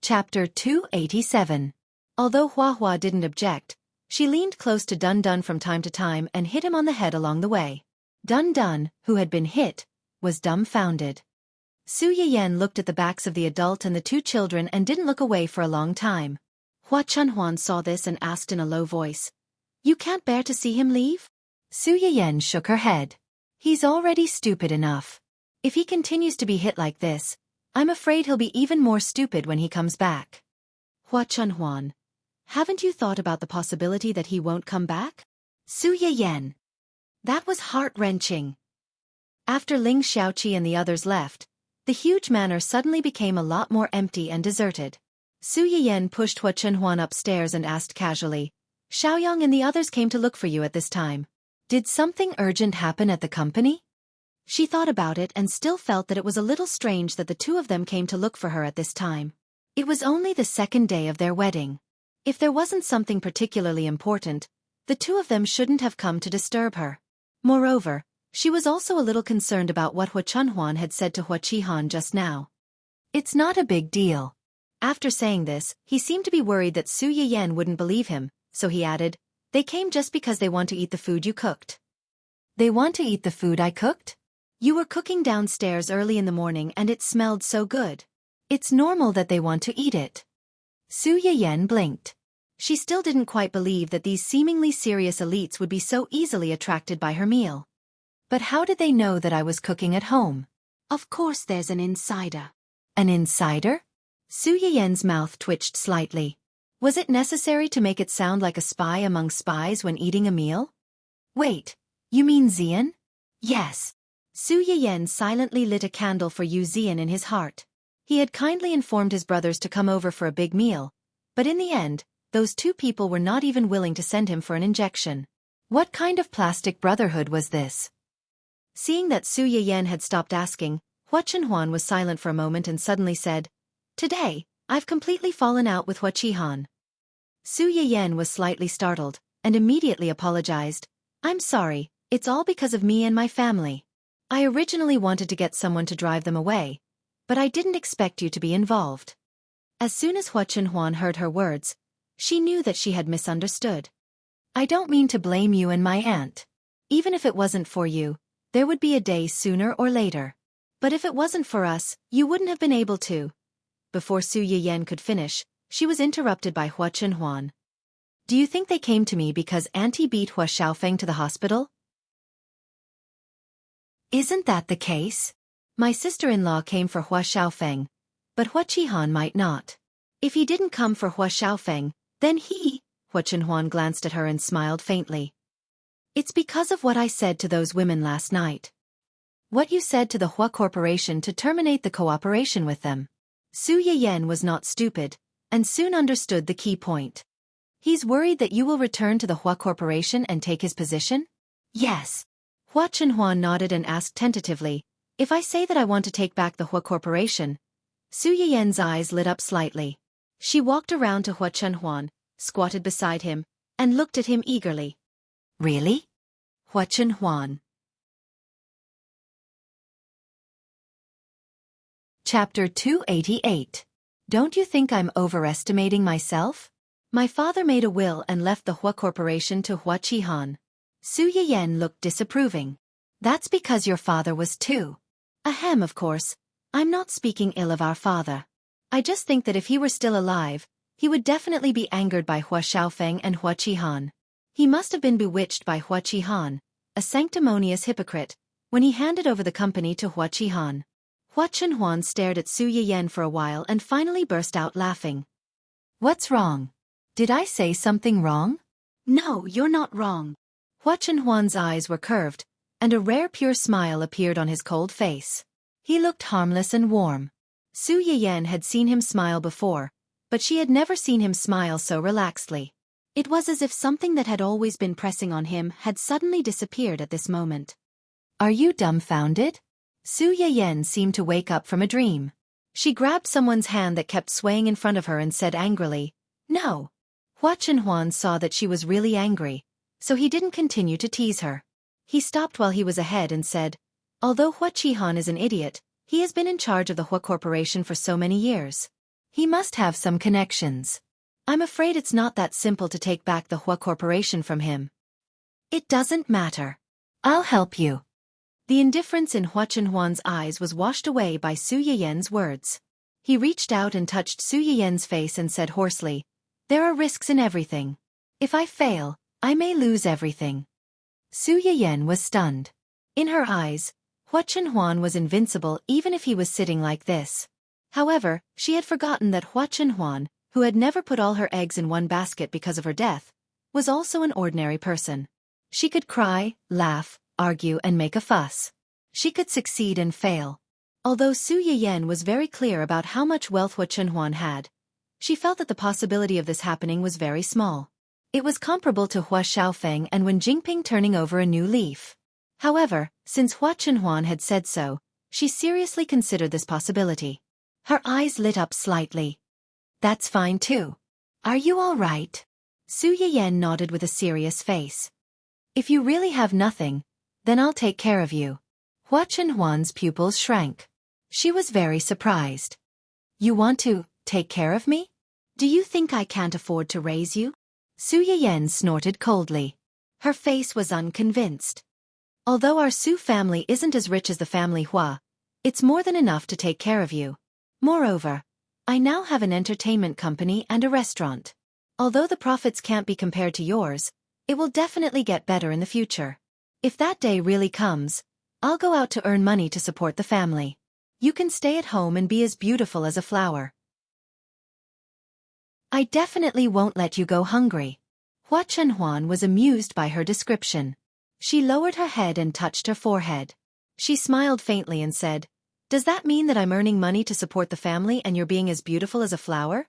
Chapter 287. Although Hua didn't object, she leaned close to Dun Dun from time to time and hit him on the head along the way. Dun Dun, who had been hit, was dumbfounded. Su Yiyan looked at the backs of the adult and the two children and didn't look away for a long time. Hua Chunhuan saw this and asked in a low voice, "You can't bear to see him leave?" Su Yiyan shook her head. "He's already stupid enough. If he continues to be hit like this, I'm afraid he'll be even more stupid when he comes back." Hua Chunhuan, haven't you thought about the possibility that he won't come back? Su Yiyan. That was heart-wrenching. After Ling Xiaoqi and the others left, the huge manor suddenly became a lot more empty and deserted. Su Yiyan pushed Hua Chunhuan upstairs and asked casually, "Xiaoyang and the others came to look for you at this time. Did something urgent happen at the company?" She thought about it and still felt that it was a little strange that the two of them came to look for her at this time. It was only the second day of their wedding. If there wasn't something particularly important, the two of them shouldn't have come to disturb her. Moreover, she was also a little concerned about what Hua Chunhuan had said to Hua Qihan just now. "It's not a big deal." After saying this, he seemed to be worried that Su Yiyan wouldn't believe him, so he added, "They came just because they want to eat the food you cooked." "They want to eat the food I cooked? You were cooking downstairs early in the morning and it smelled so good. It's normal that they want to eat it." Su Yiyan blinked. She still didn't quite believe that these seemingly serious elites would be so easily attracted by her meal. "But how did they know that I was cooking at home?" "Of course there's an insider." "An insider?" Su Yiyan's mouth twitched slightly. Was it necessary to make it sound like a spy among spies when eating a meal? "Wait, you mean Xian?" "Yes." Su Yiyan silently lit a candle for Yu Xian in his heart. He had kindly informed his brothers to come over for a big meal, but in the end, those two people were not even willing to send him for an injection. What kind of plastic brotherhood was this? Seeing that Su Yiyan had stopped asking, Hua Chunhuan was silent for a moment and suddenly said, "Today, I've completely fallen out with Hua Qihan." Su Yiyan was slightly startled, and immediately apologized. "I'm sorry, it's all because of me and my family. I originally wanted to get someone to drive them away, but I didn't expect you to be involved." As soon as Hua Chunhuan heard her words, she knew that she had misunderstood. "I don't mean to blame you and my aunt. Even if it wasn't for you, there would be a day sooner or later. But if it wasn't for us, you wouldn't have been able to." Before Su Yiyan could finish, she was interrupted by Hua Chunhuan. "Do you think they came to me because Auntie beat Hua Xiaofan to the hospital?" "Isn't that the case? My sister-in-law came for Hua Xiaofan, but Hua Qihan might not. If he didn't come for Hua Xiaofan, then Hua Chunhuan glanced at her and smiled faintly. "It's because of what I said to those women last night. What you said to the Hua Corporation to terminate the cooperation with them." Su Yiyan was not stupid, and soon understood the key point. "He's worried that you will return to the Hua Corporation and take his position?" "Yes." Hua Chunhuan nodded and asked tentatively, "If I say that I want to take back the Hua Corporation?" Su Yiyan's eyes lit up slightly. She walked around to Hua Chunhuan, squatted beside him, and looked at him eagerly. "Really?" Hua Chunhuan. Chapter 288. Don't you think I'm overestimating myself? My father made a will and left the Hua Corporation to Hua Qihan. Su Yiyan looked disapproving. "That's because your father was too." "Ahem, of course. I'm not speaking ill of our father. I just think that if he were still alive, he would definitely be angered by Hua Xiaofan and Hua Qihan. He must have been bewitched by Hua Qihan, a sanctimonious hypocrite, when he handed over the company to Hua Qihan." Hua Chunhuan stared at Su Yiyan for a while and finally burst out laughing. "What's wrong? Did I say something wrong?" "No, you're not wrong." Hua Chunhuan's eyes were curved, and a rare pure smile appeared on his cold face. He looked harmless and warm. Su Yiyan had seen him smile before, but she had never seen him smile so relaxedly. It was as if something that had always been pressing on him had suddenly disappeared at this moment. "Are you dumbfounded?" Su Yiyan seemed to wake up from a dream. She grabbed someone's hand that kept swaying in front of her and said angrily, "No." Hua Chunhuan saw that she was really angry, so he didn't continue to tease her. He stopped while he was ahead and said, "Although Hua Qihan is an idiot, he has been in charge of the Hua Corporation for so many years. He must have some connections. I'm afraid it's not that simple to take back the Hua Corporation from him. It doesn't matter. I'll help you. The indifference in Hua Chenhuan's eyes was washed away by Su Yiyen's words. He reached out and touched Su Yiyen's face and said hoarsely, "There are risks in everything. If I fail, I may lose everything." Su Yiyen was stunned. In her eyes, Hua Chenhuan was invincible even if he was sitting like this. However, she had forgotten that Hua Chenhuan, who had never put all her eggs in one basket because of her death, was also an ordinary person. She could cry, laugh, argue and make a fuss. She could succeed and fail. Although Su Yiyen was very clear about how much wealth Hua Chenhuan had, she felt that the possibility of this happening was very small. It was comparable to Hua Xiaofan and Wen Jingping turning over a new leaf. However, since Hua Chenhuan had said so, she seriously considered this possibility. Her eyes lit up slightly. "That's fine too. Are you all right?" Su Yiyen nodded with a serious face. "If you really have nothing, then I'll take care of you." Hua Chenhuan's pupils shrank. She was very surprised. "You want to take care of me? Do you think I can't afford to raise you?" Su Yiyen snorted coldly. Her face was unconvinced. "Although our Su family isn't as rich as the family Hua, it's more than enough to take care of you. Moreover, I now have an entertainment company and a restaurant. Although the profits can't be compared to yours, it will definitely get better in the future. If that day really comes, I'll go out to earn money to support the family. You can stay at home and be as beautiful as a flower. I definitely won't let you go hungry." Hua Chenhuan was amused by her description. She lowered her head and touched her forehead. She smiled faintly and said, "Does that mean that I'm earning money to support the family and you're being as beautiful as a flower?"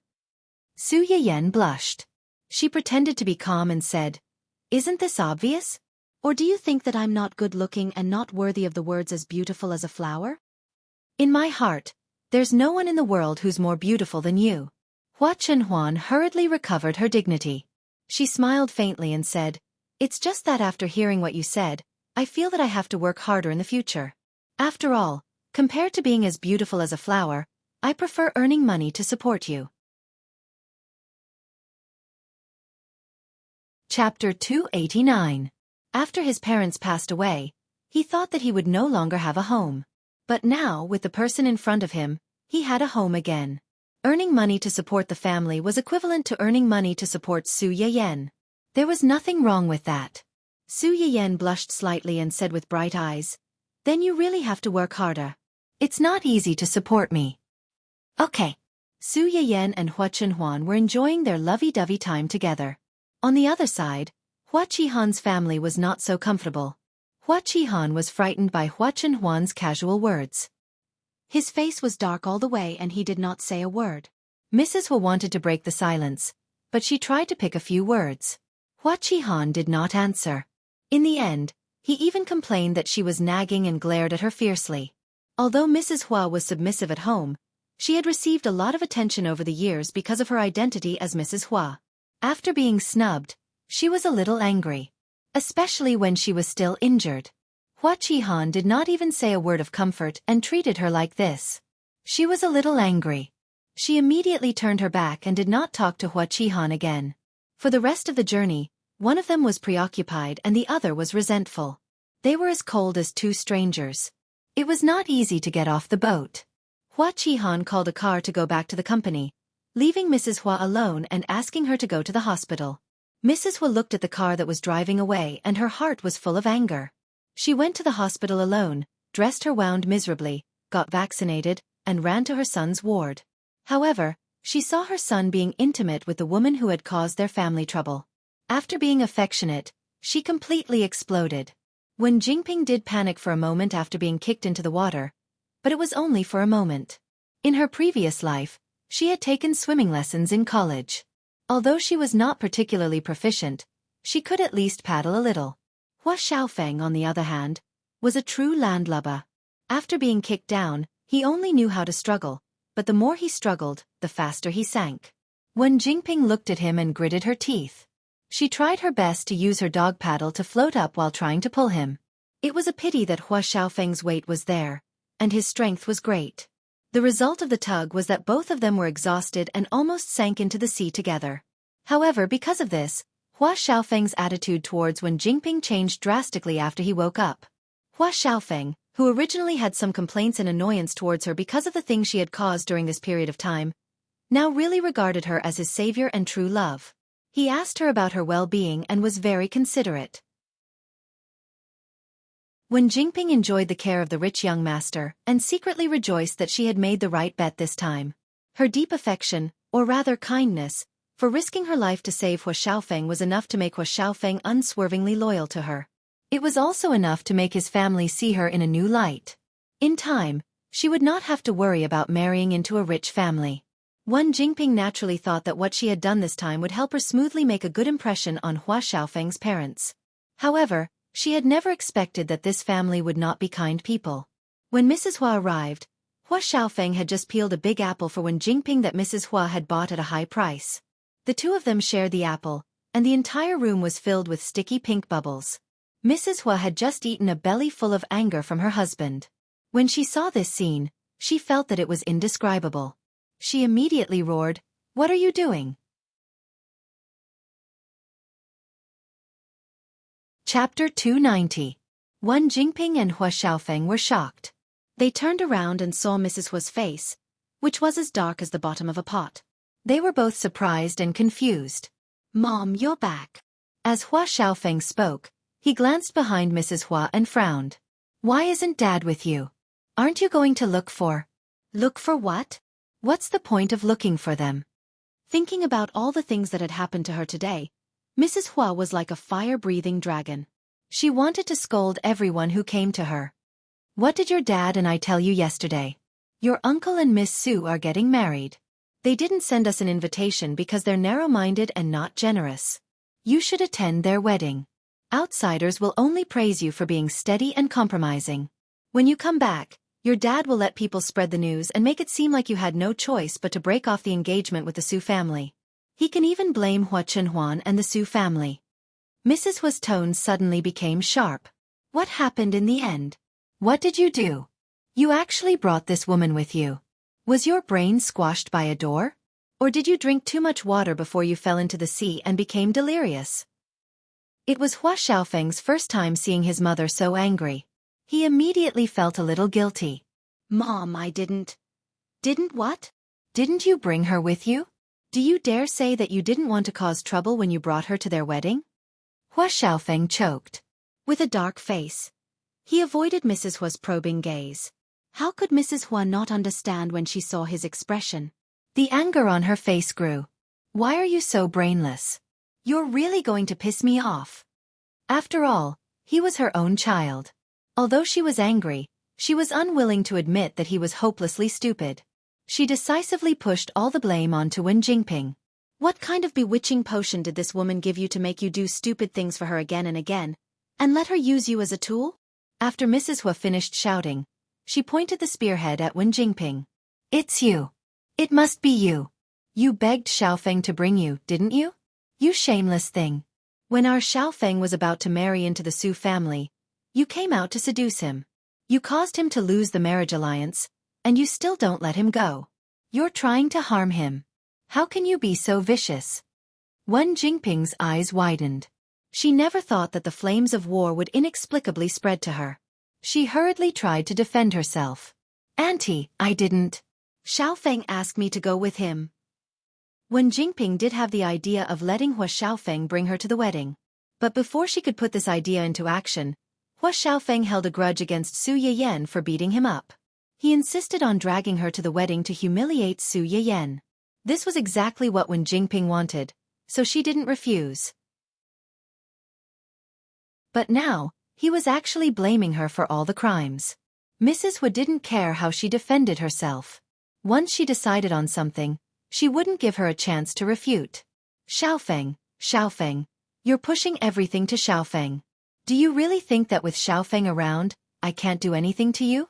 Su Yiyen blushed. She pretended to be calm and said, "Isn't this obvious? Or do you think that I'm not good-looking and not worthy of the words as beautiful as a flower? In my heart, there's no one in the world who's more beautiful than you." Hua Chenhuan hurriedly recovered her dignity. She smiled faintly and said, "It's just that after hearing what you said, I feel that I have to work harder in the future. After all, compared to being as beautiful as a flower, I prefer earning money to support you." Chapter 289. After his parents passed away, he thought that he would no longer have a home. But now, with the person in front of him, he had a home again. Earning money to support the family was equivalent to earning money to support Su Yiyen. There was nothing wrong with that. Su Yiyen blushed slightly and said with bright eyes, "Then you really have to work harder. It's not easy to support me." Okay. Su Yiyen and Hua Chenhuan were enjoying their lovey-dovey time together. On the other side, Hua Qihan's family was not so comfortable. Hua Qihan was frightened by Hua Chenhuan's casual words. His face was dark all the way and he did not say a word. Mrs. Hua wanted to break the silence, but she tried to pick a few words. Hua Qihan did not answer. In the end, he even complained that she was nagging and glared at her fiercely. Although Mrs. Hua was submissive at home, she had received a lot of attention over the years because of her identity as Mrs. Hua. After being snubbed, she was a little angry. Especially when she was still injured. Hua Qihan did not even say a word of comfort and treated her like this. She was a little angry. She immediately turned her back and did not talk to Hua Qihan again. For the rest of the journey, one of them was preoccupied and the other was resentful. They were as cold as two strangers. It was not easy to get off the boat. Hua Qihan called a car to go back to the company, leaving Mrs. Hua alone and asking her to go to the hospital. Mrs. Hua looked at the car that was driving away and her heart was full of anger. She went to the hospital alone, dressed her wound miserably, got vaccinated, and ran to her son's ward. However, she saw her son being intimate with the woman who had caused their family trouble. After being affectionate, she completely exploded. Wen Jingping did panic for a moment after being kicked into the water, but it was only for a moment. In her previous life, she had taken swimming lessons in college. Although she was not particularly proficient, she could at least paddle a little. Hua Xiaofan, on the other hand, was a true landlubber. After being kicked down, he only knew how to struggle, but the more he struggled, the faster he sank. Wen Jingping looked at him and gritted her teeth. She tried her best to use her dog paddle to float up while trying to pull him. It was a pity that Hua Xiaofeng's weight was there, and his strength was great. The result of the tug was that both of them were exhausted and almost sank into the sea together. However, because of this, Hua Xiaofeng's attitude towards Wen Jingping changed drastically after he woke up. Hua Xiaofeng, who originally had some complaints and annoyance towards her because of the things she had caused during this period of time, now really regarded her as his savior and true love. He asked her about her well-being and was very considerate. Wen Jingping enjoyed the care of the rich young master and secretly rejoiced that she had made the right bet this time. Her deep affection, or rather kindness, for risking her life to save Hua Xiaofeng was enough to make Hua Xiaofeng unswervingly loyal to her. It was also enough to make his family see her in a new light. In time, she would not have to worry about marrying into a rich family. Wen Jingping naturally thought that what she had done this time would help her smoothly make a good impression on Hua Xiaofeng's parents. However, she had never expected that this family would not be kind people. When Mrs. Hua arrived, Hua Xiaofeng had just peeled a big apple for Wen Jingping that Mrs. Hua had bought at a high price. The two of them shared the apple, and the entire room was filled with sticky pink bubbles. Mrs. Hua had just eaten a belly full of anger from her husband. When she saw this scene, she felt that it was indescribable. She immediately roared, "What are you doing?" Chapter 290. Wen Jingping and Hua Xiaofeng were shocked. They turned around and saw Mrs. Hua's face, which was as dark as the bottom of a pot. They were both surprised and confused. "Mom, you're back." As Hua Xiaofeng spoke, he glanced behind Mrs. Hua and frowned. "Why isn't Dad with you? Aren't you going to look for..." "Look for what? What's the point of looking for them?" Thinking about all the things that had happened to her today, Mrs. Hua was like a fire-breathing dragon. She wanted to scold everyone who came to her. "What did your dad and I tell you yesterday? Your uncle and Miss Sue are getting married. They didn't send us an invitation because they're narrow-minded and not generous. You should attend their wedding. Outsiders will only praise you for being steady and compromising. When you come back, your dad will let people spread the news and make it seem like you had no choice but to break off the engagement with the Sue family. He can even blame Hua Chenhuan and the Sue family." Mrs. Hua's tone suddenly became sharp. "What happened in the end? What did you do? You actually brought this woman with you. Was your brain squashed by a door? Or did you drink too much water before you fell into the sea and became delirious?" It was Hua Xiaofeng's first time seeing his mother so angry. He immediately felt a little guilty. "Mom, I didn't..." "Didn't what? Didn't you bring her with you? Do you dare say that you didn't want to cause trouble when you brought her to their wedding?" Hua Xiaofeng choked. With a dark face, he avoided Mrs. Hua's probing gaze. How could Mrs. Hua not understand when she saw his expression? The anger on her face grew. "Why are you so brainless? You're really going to piss me off." After all, he was her own child. Although she was angry, she was unwilling to admit that he was hopelessly stupid. She decisively pushed all the blame onto Wen Jingping. "What kind of bewitching potion did this woman give you to make you do stupid things for her again and again, and let her use you as a tool?" After Mrs. Hua finished shouting, she pointed the spearhead at Wen Jingping. "It's you. It must be you. You begged Xiaofeng to bring you, didn't you? You shameless thing. When our Xiaofeng was about to marry into the Sue family, you came out to seduce him. You caused him to lose the marriage alliance, and you still don't let him go. You're trying to harm him. How can you be so vicious?" Wen Jingping's eyes widened. She never thought that the flames of war would inexplicably spread to her. She hurriedly tried to defend herself. "Auntie, I didn't. Xiaofeng asked me to go with him." Wen Jingping did have the idea of letting Hua Xiaofeng bring her to the wedding. But before she could put this idea into action, Hua Xiaofeng held a grudge against Su Yiyan for beating him up. He insisted on dragging her to the wedding to humiliate Su Yiyan. This was exactly what Wen Jingping wanted, so she didn't refuse. But now, he was actually blaming her for all the crimes. Mrs. Hua didn't care how she defended herself. Once she decided on something, she wouldn't give her a chance to refute. Xiaofeng, you're pushing everything to Xiaofeng. Do you really think that with Xiaofeng around, I can't do anything to you?"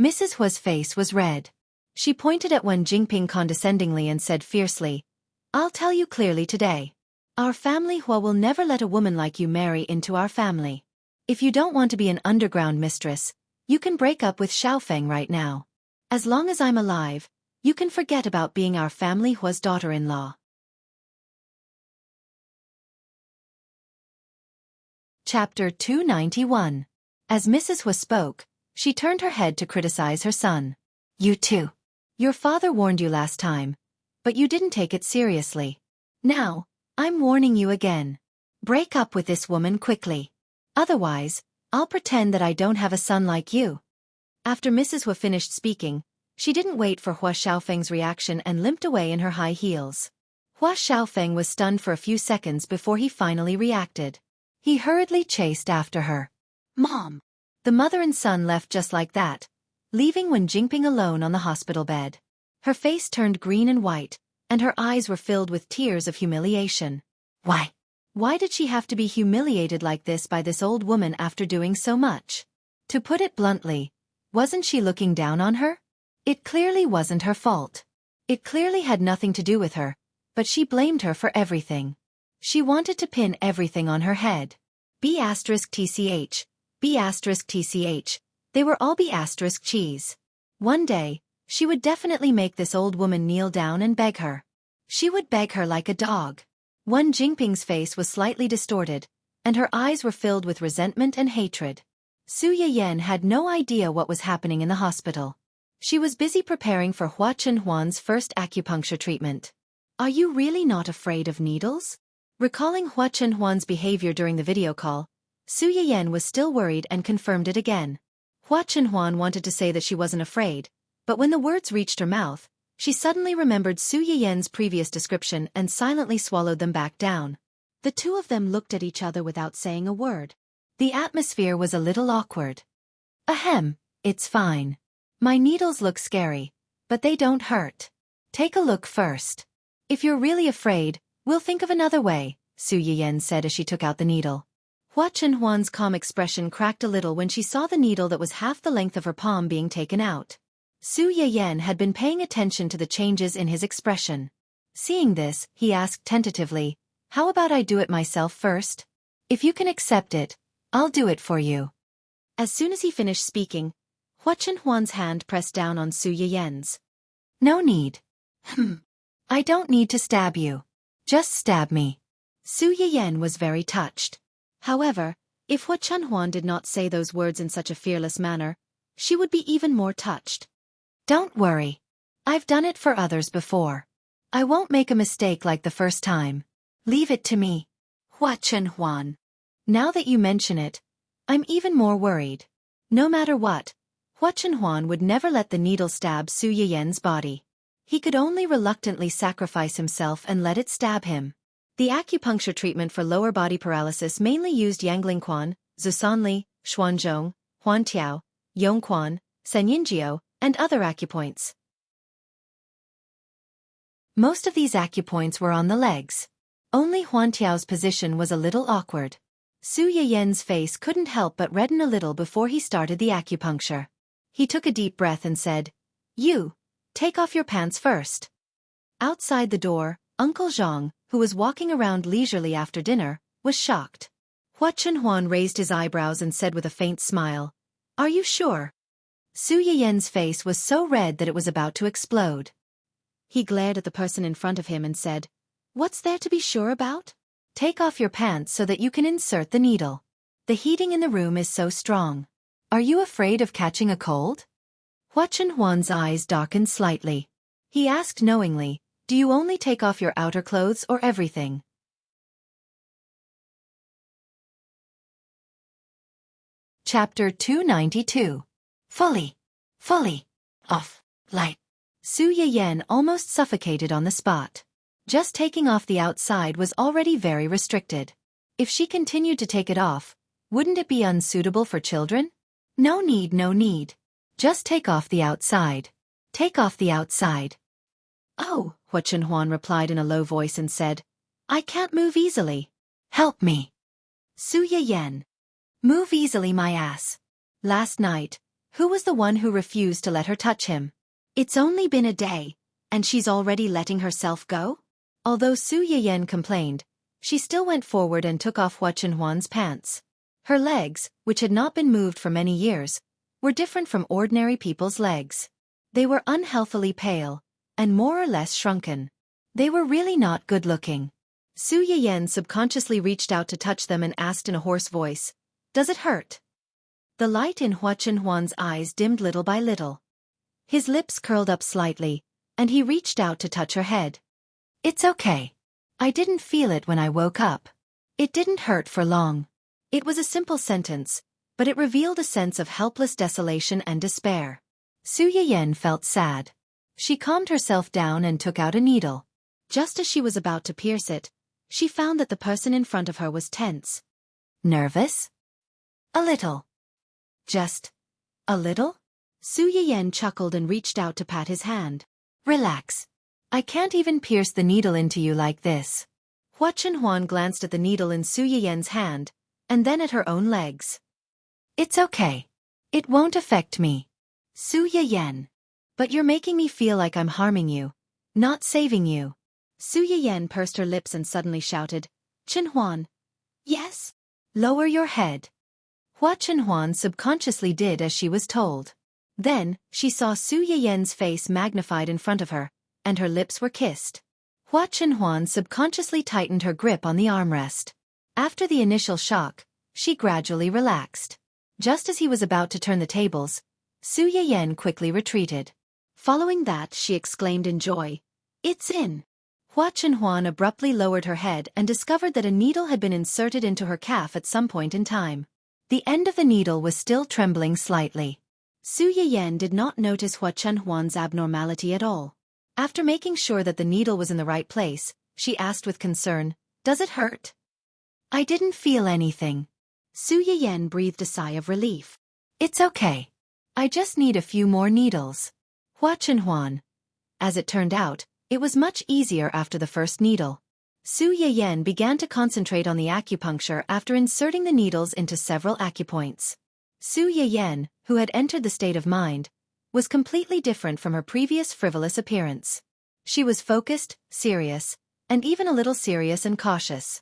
Mrs. Hua's face was red. She pointed at Wen Jingping condescendingly and said fiercely, "I'll tell you clearly today. Our family Hua will never let a woman like you marry into our family. If you don't want to be an underground mistress, you can break up with Xiaofeng right now." As long as I'm alive, you can forget about being our family Hua's daughter-in-law. Chapter 291. As Mrs. Hua spoke, she turned her head to criticize her son. You too. Your father warned you last time, but you didn't take it seriously. Now, I'm warning you again. Break up with this woman quickly. Otherwise, I'll pretend that I don't have a son like you. After Mrs. Hua finished speaking, she didn't wait for Hua Xiaofeng's reaction and limped away in her high heels. Hua Xiaofeng was stunned for a few seconds before he finally reacted. He hurriedly chased after her. Mom! The mother and son left just like that, leaving Wen Jingping alone on the hospital bed. Her face turned green and white, and her eyes were filled with tears of humiliation. Why? Why did she have to be humiliated like this by this old woman after doing so much? To put it bluntly, wasn't she looking down on her? It clearly wasn't her fault. It clearly had nothing to do with her, but she blamed her for everything. She wanted to pin everything on her head. B*TCH, B*TCH, they were all B*cheese. One day, she would definitely make this old woman kneel down and beg her. She would beg her like a dog. Wen Jingping's face was slightly distorted, and her eyes were filled with resentment and hatred. Su Yiyan had no idea what was happening in the hospital. She was busy preparing for Hua Chenhuan's first acupuncture treatment. Are you really not afraid of needles? Recalling Hua Chenhuan's behavior during the video call, Su Yiyan was still worried and confirmed it again. Hua Chenhuan wanted to say that she wasn't afraid, but when the words reached her mouth, she suddenly remembered Su Yiyan's previous description and silently swallowed them back down. The two of them looked at each other without saying a word. The atmosphere was a little awkward. Ahem, it's fine. My needles look scary, but they don't hurt. Take a look first. If you're really afraid, we'll think of another way, Su Yiyan said as she took out the needle. Hua Chenhuan's calm expression cracked a little when she saw the needle that was half the length of her palm being taken out. Su Yiyan had been paying attention to the changes in his expression. Seeing this, he asked tentatively, how about I do it myself first? If you can accept it, I'll do it for you. As soon as he finished speaking, Hua Chenhuan's hand pressed down on Su Yiyan's. No need. I don't need to stab you. Just stab me. Su Yiyan was very touched. However, if Hua Chenhuan did not say those words in such a fearless manner, she would be even more touched. Don't worry. I've done it for others before. I won't make a mistake like the first time. Leave it to me. Hua Chenhuan. Now that you mention it, I'm even more worried. No matter what, Hua Chenhuan would never let the needle stab Su Yiyan's body. He could only reluctantly sacrifice himself and let it stab him. The acupuncture treatment for lower body paralysis mainly used Yanglingquan, Zusanli, Xuanzhong, Huantiao, Yongquan, Senyinjiao, and other acupoints. Most of these acupoints were on the legs. Only Huantiao's position was a little awkward. Su Yiyan's face couldn't help but redden a little before he started the acupuncture. He took a deep breath and said, You, take off your pants first. Outside the door, Uncle Zhang, who was walking around leisurely after dinner, was shocked. Hua Chenhuan raised his eyebrows and said with a faint smile, Are you sure? Su Yiyan's face was so red that it was about to explode. He glared at the person in front of him and said, What's there to be sure about? Take off your pants so that you can insert the needle. The heating in the room is so strong. Are you afraid of catching a cold? Hua Chenhuan's eyes darkened slightly. He asked knowingly, Do you only take off your outer clothes or everything? Chapter 292. Fully off, light. Su Yiyan almost suffocated on the spot. Just taking off the outside was already very restricted. If she continued to take it off, wouldn't it be unsuitable for children? No need. Just take off the outside. Take off the outside. Oh, Hua Chenhuan replied in a low voice and said, I can't move easily. Help me. Su Yiyan. Move easily, my ass. Last night, who was the one who refused to let her touch him? It's only been a day, and she's already letting herself go? Although Su Yiyan complained, she still went forward and took off Hua Chenhuan's pants. Her legs, which had not been moved for many years, were different from ordinary people's legs. They were unhealthily pale, and more or less shrunken. They were really not good-looking. Su Yiyen subconsciously reached out to touch them and asked in a hoarse voice, "Does it hurt?" The light in Hua Chenhuan's eyes dimmed little by little. His lips curled up slightly, and he reached out to touch her head. "It's okay. I didn't feel it when I woke up. It didn't hurt for long." It was a simple sentence, but it revealed a sense of helpless desolation and despair. Su Yiyen felt sad. She calmed herself down and took out a needle. Just as she was about to pierce it, she found that the person in front of her was tense. Nervous? A little. Just a little? Su Yiyen chuckled and reached out to pat his hand. "Relax. I can't even pierce the needle into you like this." Hua Chenhuan glanced at the needle in Su Yiyen's hand, and then at her own legs. "It's okay. It won't affect me." "Su Yiyen. But you're making me feel like I'm harming you, not saving you." Su Yiyen pursed her lips and suddenly shouted, "Chenhuan." "Yes?" "Lower your head." Hua Chenhuan subconsciously did as she was told. Then, she saw Su Yiyen's face magnified in front of her, and her lips were kissed. Hua Chenhuan subconsciously tightened her grip on the armrest. After the initial shock, she gradually relaxed. Just as he was about to turn the tables, Su Yiyen quickly retreated. Following that, she exclaimed in joy, "It's in!" Hua Chenhuan abruptly lowered her head and discovered that a needle had been inserted into her calf at some point in time. The end of the needle was still trembling slightly. Su Yiyen did not notice Hua Chenhuan's abnormality at all. After making sure that the needle was in the right place, she asked with concern, "Does it hurt?" "I didn't feel anything." Su Yiyen breathed a sigh of relief. "It's okay. I just need a few more needles." Hua Chenhuan. As it turned out, it was much easier after the first needle. Su Yiyen began to concentrate on the acupuncture after inserting the needles into several acupoints. Su Yiyen, who had entered the state of mind, was completely different from her previous frivolous appearance. She was focused, serious, and even a little serious and cautious.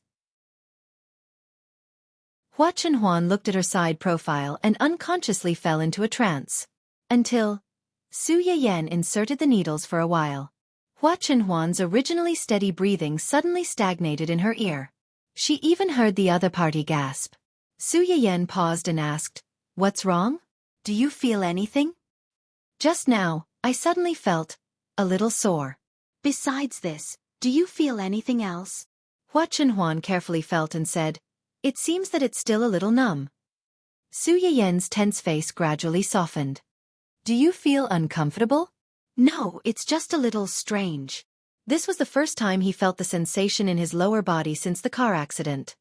Hua Chenhuan looked at her side profile and unconsciously fell into a trance. Until Su Yiyen inserted the needles for a while. Hua Chenhuan's originally steady breathing suddenly stagnated in her ear. She even heard the other party gasp. Su Yiyen paused and asked, "What's wrong? Do you feel anything?" "Just now, I suddenly felt a little sore." "Besides this, do you feel anything else?" Hua Chenhuan carefully felt and said, "It seems that it's still a little numb." Su Yiyen's tense face gradually softened. "Do you feel uncomfortable?" "No, it's just a little strange." This was the first time he felt the sensation in his lower body since the car accident.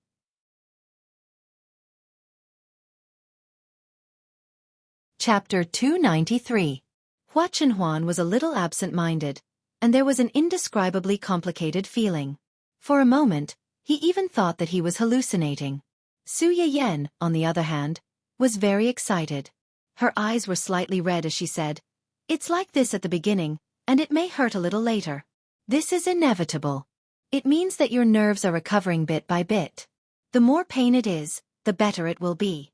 Chapter 293. Hua Chenhuan was a little absent-minded, and there was an indescribably complicated feeling. For a moment, he even thought that he was hallucinating. Su Yiyen, on the other hand, was very excited. Her eyes were slightly red as she said, "It's like this at the beginning, and it may hurt a little later. This is inevitable. It means that your nerves are recovering bit by bit. The more pain it is, the better it will be."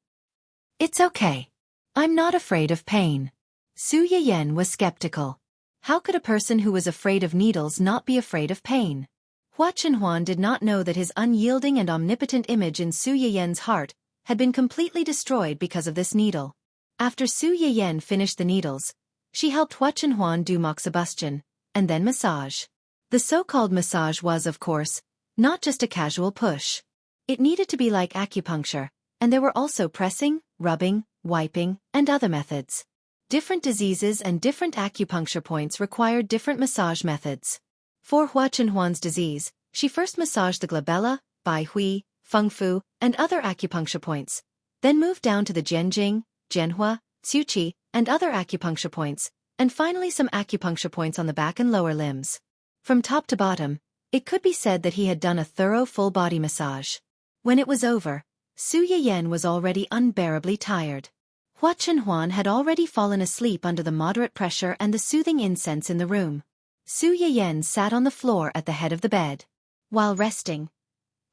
"It's okay. I'm not afraid of pain." Su Yiyen was skeptical. How could a person who was afraid of needles not be afraid of pain? Hua Chenhuan did not know that his unyielding and omnipotent image in Su Yiyen's heart had been completely destroyed because of this needle. After Su Yiyen finished the needles, she helped Hua Chenhuan do moxibustion, and then massage. The so-called massage was, of course, not just a casual push. It needed to be like acupuncture, and there were also pressing, rubbing, wiping, and other methods. Different diseases and different acupuncture points required different massage methods. For Hua Chenhuan's disease, she first massaged the glabella, Bai Hui, Feng Fu, and other acupuncture points, then moved down to the Jianjing, Jianhua, Xiuqi, and other acupuncture points, and finally some acupuncture points on the back and lower limbs. From top to bottom, it could be said that he had done a thorough full-body massage. When it was over, Su Yiyen was already unbearably tired. Hua Chenhuan had already fallen asleep under the moderate pressure and the soothing incense in the room. Su Yiyen sat on the floor at the head of the bed. While resting,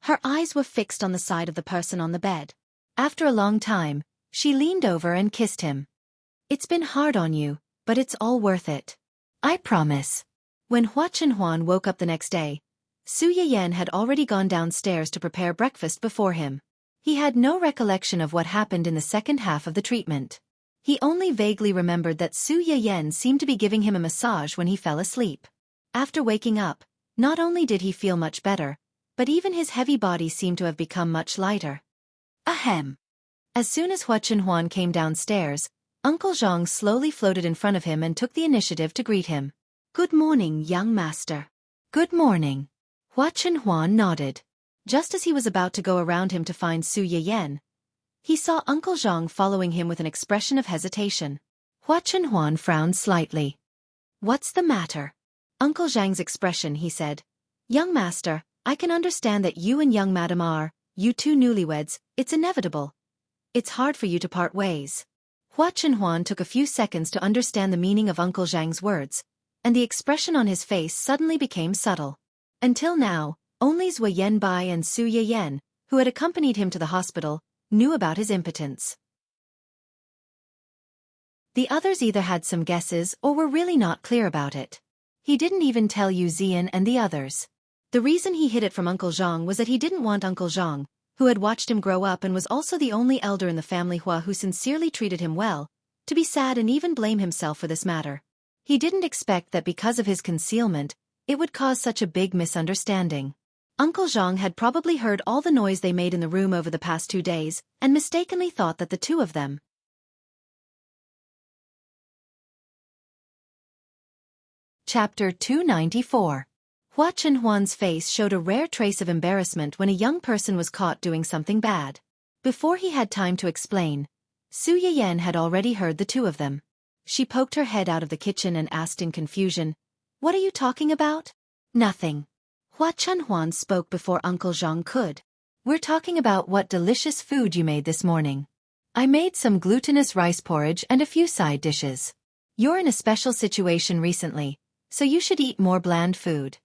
her eyes were fixed on the side of the person on the bed. After a long time, she leaned over and kissed him. "It's been hard on you, But it's all worth it. I promise. When Hua Chenhuan woke up the next day, Su Yiyan had already gone downstairs to prepare breakfast before him. He had no recollection of what happened in the second half of the treatment. He only vaguely remembered that Su Yiyan seemed to be giving him a massage when he fell asleep. After waking up, not only did he feel much better, but even his heavy body seemed to have become much lighter. Ahem. As soon as Hua Chenhuan came downstairs, Uncle Zhang slowly floated in front of him and took the initiative to greet him. Good morning, young master. Good morning. Hua Chenhuan nodded. Just as he was about to go around him to find Su Yiyan, he saw Uncle Zhang following him with an expression of hesitation. Hua Chenhuan frowned slightly. What's the matter? Uncle Zhang's expression, he said. Young master, I can understand that you and young madam are, you two newlyweds, it's inevitable. It's hard for you to part ways. Hua Chenhuan took a few seconds to understand the meaning of Uncle Zhang's words, and the expression on his face suddenly became subtle. Until now, only Zui Yanbai and Su Yiyan, who had accompanied him to the hospital, knew about his impotence. The others either had some guesses or were really not clear about it. He didn't even tell Yu Zian and the others. The reason he hid it from Uncle Zhang was that he didn't want Uncle Zhang, who had watched him grow up and was also the only elder in the family Hua who sincerely treated him well, to be sad and even blame himself for this matter. He didn't expect that because of his concealment, it would cause such a big misunderstanding. Uncle Zhang had probably heard all the noise they made in the room over the past 2 days, and mistakenly thought that the two of them. Chapter 294. Hua Chenhuan's face showed a rare trace of embarrassment when a young person was caught doing something bad. Before he had time to explain, Su Yiyan had already heard the two of them. She poked her head out of the kitchen and asked in confusion, What are you talking about? Nothing. Hua Chenhuan spoke before Uncle Zhang could. We're talking about what delicious food you made this morning. I made some glutinous rice porridge and a few side dishes. You're in a special situation recently, so you should eat more bland food.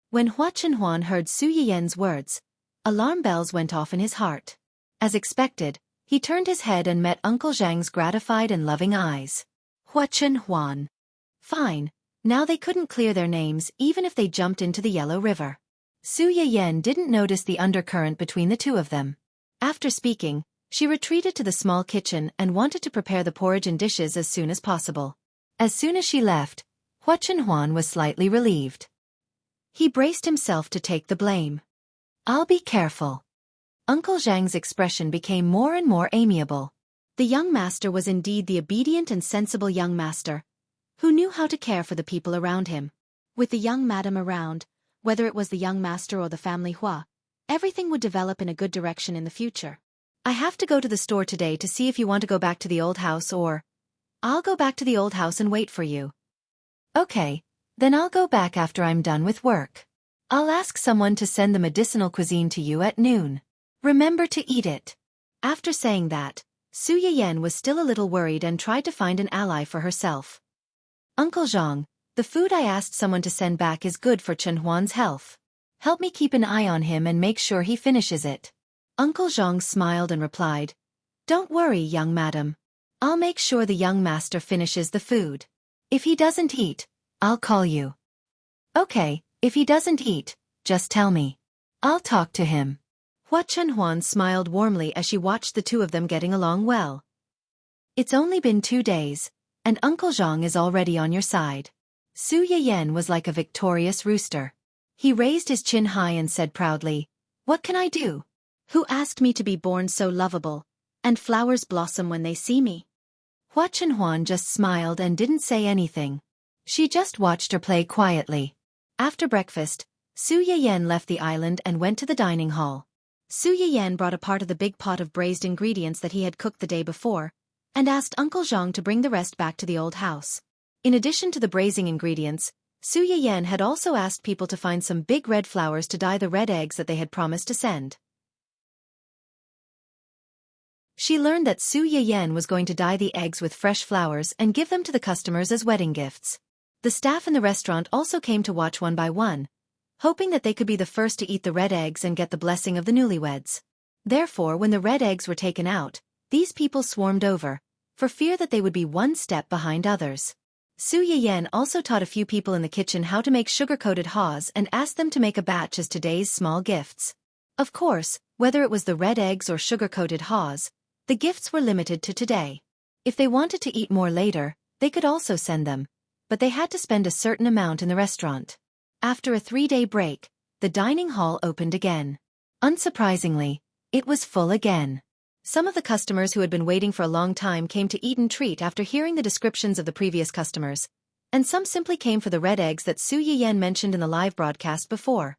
When Hua Chenhuan heard Su Yiyan's words, alarm bells went off in his heart. As expected, he turned his head and met Uncle Zhang's gratified and loving eyes. Hua Chenhuan. Fine. Now they couldn't clear their names even if they jumped into the Yellow River. Su Yiyan didn't notice the undercurrent between the two of them. After speaking, she retreated to the small kitchen and wanted to prepare the porridge and dishes as soon as possible. As soon as she left, Hua Chenhuan was slightly relieved. He braced himself to take the blame. I'll be careful. Uncle Zhang's expression became more and more amiable. The young master was indeed the obedient and sensible young master, who knew how to care for the people around him. With the young madam around, whether it was the young master or the family Hua, everything would develop in a good direction in the future. I have to go to the store today to see if you want to go back to the old house or... I'll go back to the old house and wait for you. Okay, then I'll go back after I'm done with work. I'll ask someone to send the medicinal cuisine to you at noon. Remember to eat it. After saying that, Su Yiyan was still a little worried and tried to find an ally for herself. Uncle Zhang, the food I asked someone to send back is good for Chenhuan's health. Help me keep an eye on him and make sure he finishes it. Uncle Zhang smiled and replied, Don't worry, young madam. I'll make sure the young master finishes the food. If he doesn't eat, I'll call you. Okay, if he doesn't eat, just tell me. I'll talk to him. Hua Chenhuan smiled warmly as she watched the two of them getting along well. It's only been 2 days, and Uncle Zhang is already on your side. Su Yiyan was like a victorious rooster. He raised his chin high and said proudly, What can I do? Who asked me to be born so lovable, and flowers blossom when they see me? Hua Chenhuan just smiled and didn't say anything. She just watched her play quietly. After breakfast, Su Yiyan left the island and went to the dining hall. Su Yiyan brought a part of the big pot of braised ingredients that he had cooked the day before, and asked Uncle Zhang to bring the rest back to the old house. In addition to the braising ingredients, Su Yiyan had also asked people to find some big red flowers to dye the red eggs that they had promised to send. She learned that Su Yiyan was going to dye the eggs with fresh flowers and give them to the customers as wedding gifts. The staff in the restaurant also came to watch one by one, hoping that they could be the first to eat the red eggs and get the blessing of the newlyweds. Therefore, when the red eggs were taken out, these people swarmed over, for fear that they would be one step behind others. Su Yiyan also taught a few people in the kitchen how to make sugar-coated haws and asked them to make a batch as today's small gifts. Of course, whether it was the red eggs or sugar-coated haws, the gifts were limited to today. If they wanted to eat more later, they could also send them, but they had to spend a certain amount in the restaurant. After a 3-day break, the dining hall opened again. Unsurprisingly, it was full again. Some of the customers who had been waiting for a long time came to eat and treat after hearing the descriptions of the previous customers, and some simply came for the red eggs that Su Yiyan mentioned in the live broadcast before.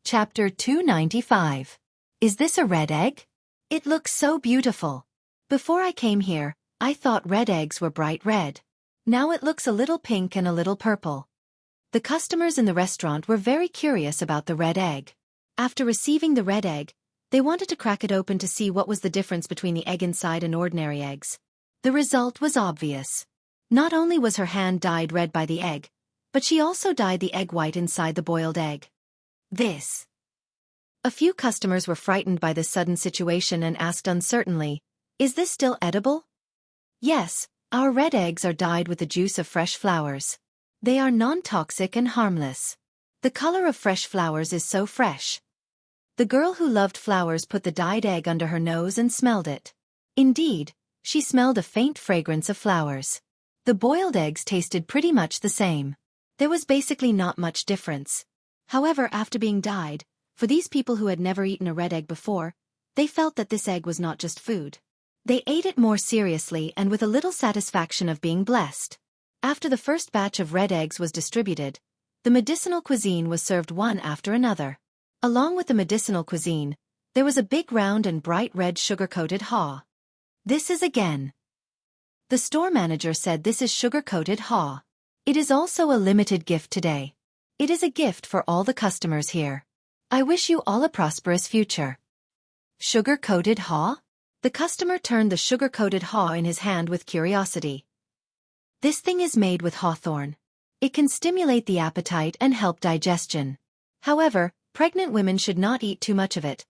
Chapter 295. Is this a red egg? It looks so beautiful. Before I came here, I thought red eggs were bright red. Now it looks a little pink and a little purple. The customers in the restaurant were very curious about the red egg. After receiving the red egg, they wanted to crack it open to see what was the difference between the egg inside and ordinary eggs. The result was obvious. Not only was her hand dyed red by the egg, but she also dyed the egg white inside the boiled egg. A few customers were frightened by this sudden situation and asked uncertainly, "Is this still edible?" Yes, our red eggs are dyed with the juice of fresh flowers. They are non-toxic and harmless. The color of fresh flowers is so fresh. The girl who loved flowers put the dyed egg under her nose and smelled it. Indeed, she smelled a faint fragrance of flowers. The boiled eggs tasted pretty much the same. There was basically not much difference. However, after being dyed, for these people who had never eaten a red egg before, they felt that this egg was not just food. They ate it more seriously and with a little satisfaction of being blessed. After the first batch of red eggs was distributed, the medicinal cuisine was served one after another. Along with the medicinal cuisine, there was a big round and bright red sugar-coated haw. This is again. The store manager said this is sugar-coated haw. It is also a limited gift today. It is a gift for all the customers here. I wish you all a prosperous future. Sugar-coated haw? The customer turned the sugar-coated haw in his hand with curiosity. This thing is made with hawthorn. It can stimulate the appetite and help digestion. However, pregnant women should not eat too much of it,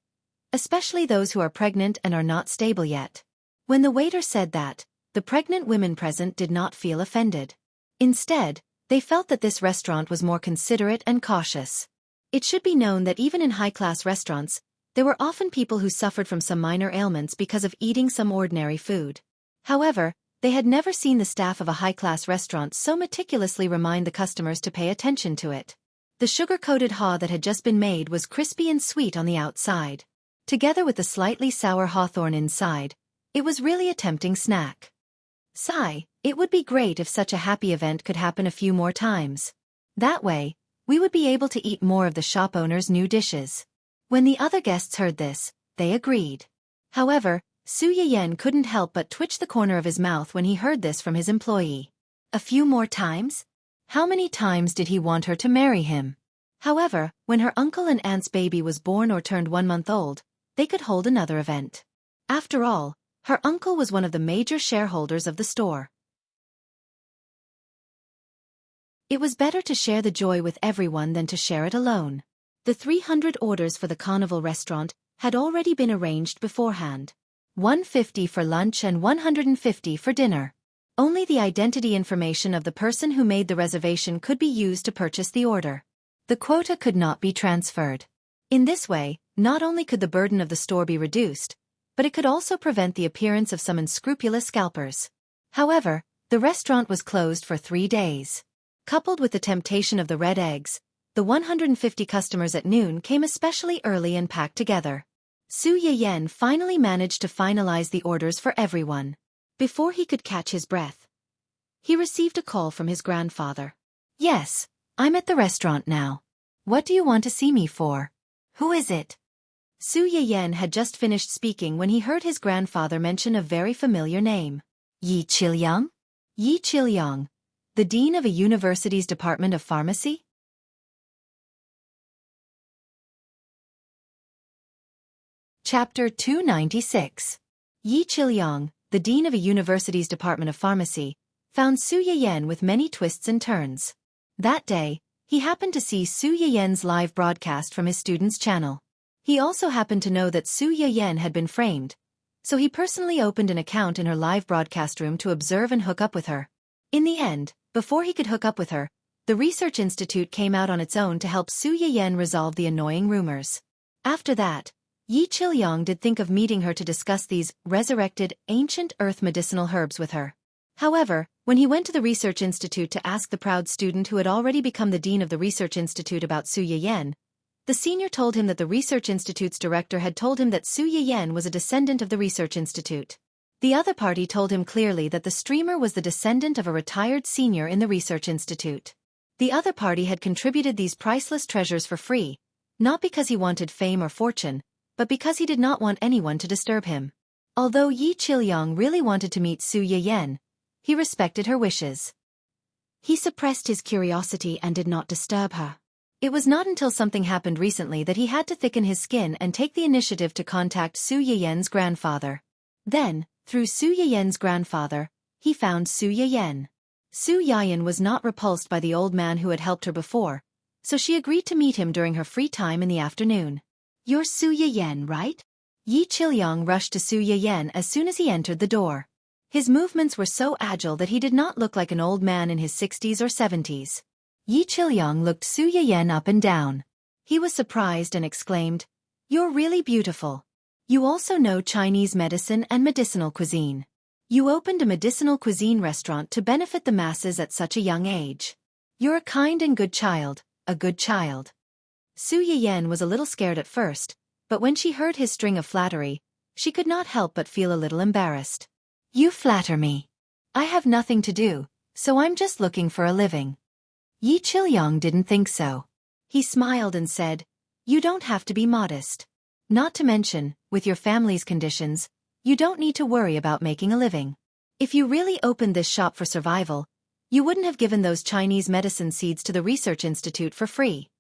especially those who are pregnant and are not stable yet. When the waiter said that, the pregnant women present did not feel offended. Instead, they felt that this restaurant was more considerate and cautious. It should be known that even in high-class restaurants, there were often people who suffered from some minor ailments because of eating some ordinary food. However, they had never seen the staff of a high-class restaurant so meticulously remind the customers to pay attention to it. The sugar-coated haw that had just been made was crispy and sweet on the outside. Together with the slightly sour hawthorn inside, it was really a tempting snack. Sigh, it would be great if such a happy event could happen a few more times. That way, we would be able to eat more of the shop owner's new dishes. When the other guests heard this, they agreed. However, Su Yiyan couldn't help but twitch the corner of his mouth when he heard this from his employee. A few more times? How many times did he want her to marry him? However, when her uncle and aunt's baby was born or turned 1 month old, they could hold another event. After all, her uncle was one of the major shareholders of the store. It was better to share the joy with everyone than to share it alone. The 300 orders for the carnival restaurant had already been arranged beforehand. 150 for lunch and 150 for dinner. Only the identity information of the person who made the reservation could be used to purchase the order. The quota could not be transferred. In this way, not only could the burden of the store be reduced, but it could also prevent the appearance of some unscrupulous scalpers. However, the restaurant was closed for 3 days. Coupled with the temptation of the red eggs, the 150 customers at noon came especially early and packed together. Su Yiyan finally managed to finalize the orders for everyone. Before he could catch his breath, he received a call from his grandfather. "Yes, I'm at the restaurant now. What do you want to see me for? Who is it?" Su Yiyan had just finished speaking when he heard his grandfather mention a very familiar name. Yi Qilyang? Yi Qilyang, the dean of a university's department of pharmacy? Chapter 296. Yi Qilyang, the dean of a university's department of pharmacy, found Su Yiyan with many twists and turns. That day, he happened to see Su Yiyan's live broadcast from his student's channel. He also happened to know that Su Yiyan had been framed, so he personally opened an account in her live broadcast room to observe and hook up with her. In the end, before he could hook up with her, the research institute came out on its own to help Su Yiyan resolve the annoying rumors. After that, Yi Qilyong did think of meeting her to discuss these resurrected, ancient earth medicinal herbs with her. However, when he went to the research institute to ask the proud student who had already become the dean of the research institute about Su Yiyan, the senior told him that the research institute's director had told him that Su Yiyan was a descendant of the research institute. The other party told him clearly that the streamer was the descendant of a retired senior in the research institute. The other party had contributed these priceless treasures for free, not because he wanted fame or fortune, but because he did not want anyone to disturb him. Although Yi Qilyong really wanted to meet Su Yiyan, he respected her wishes. He suppressed his curiosity and did not disturb her. It was not until something happened recently that he had to thicken his skin and take the initiative to contact Su Yiyan's grandfather. Then, through Su Yiyan's grandfather, he found Su Yiyan. Su Yiyan was not repulsed by the old man who had helped her before, so she agreed to meet him during her free time in the afternoon. "You're Su Yiyan, right?" Yi Qilyong rushed to Su Yiyan as soon as he entered the door. His movements were so agile that he did not look like an old man in his 60s or 70s. Yi Qilyong looked Su Yiyan up and down. He was surprised and exclaimed, "You're really beautiful. You also know Chinese medicine and medicinal cuisine. You opened a medicinal cuisine restaurant to benefit the masses at such a young age. You're a kind and good child, a good child." Su Yiyan was a little scared at first, but when she heard his string of flattery, she could not help but feel a little embarrassed. "You flatter me. I have nothing to do, so I'm just looking for a living." Yi Qilyong didn't think so. He smiled and said, "You don't have to be modest. Not to mention, with your family's conditions, you don't need to worry about making a living. If you really opened this shop for survival, you wouldn't have given those Chinese medicine seeds to the research institute for free."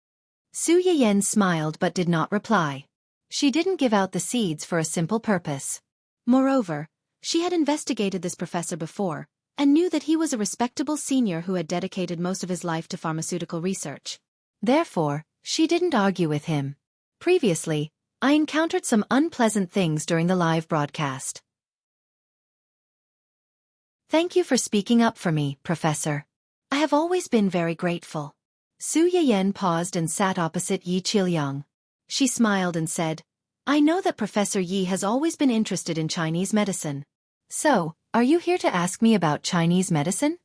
Su Yiyan smiled but did not reply. She didn't give out the seeds for a simple purpose. Moreover, she had investigated this professor before, and knew that he was a respectable senior who had dedicated most of his life to pharmaceutical research. Therefore, she didn't argue with him. "Previously, I encountered some unpleasant things during the live broadcast. Thank you for speaking up for me, Professor. I have always been very grateful." Su Yiyan paused and sat opposite Yi Qilyong. She smiled and said, "I know that Professor Yi has always been interested in Chinese medicine. So, are you here to ask me about Chinese medicine?"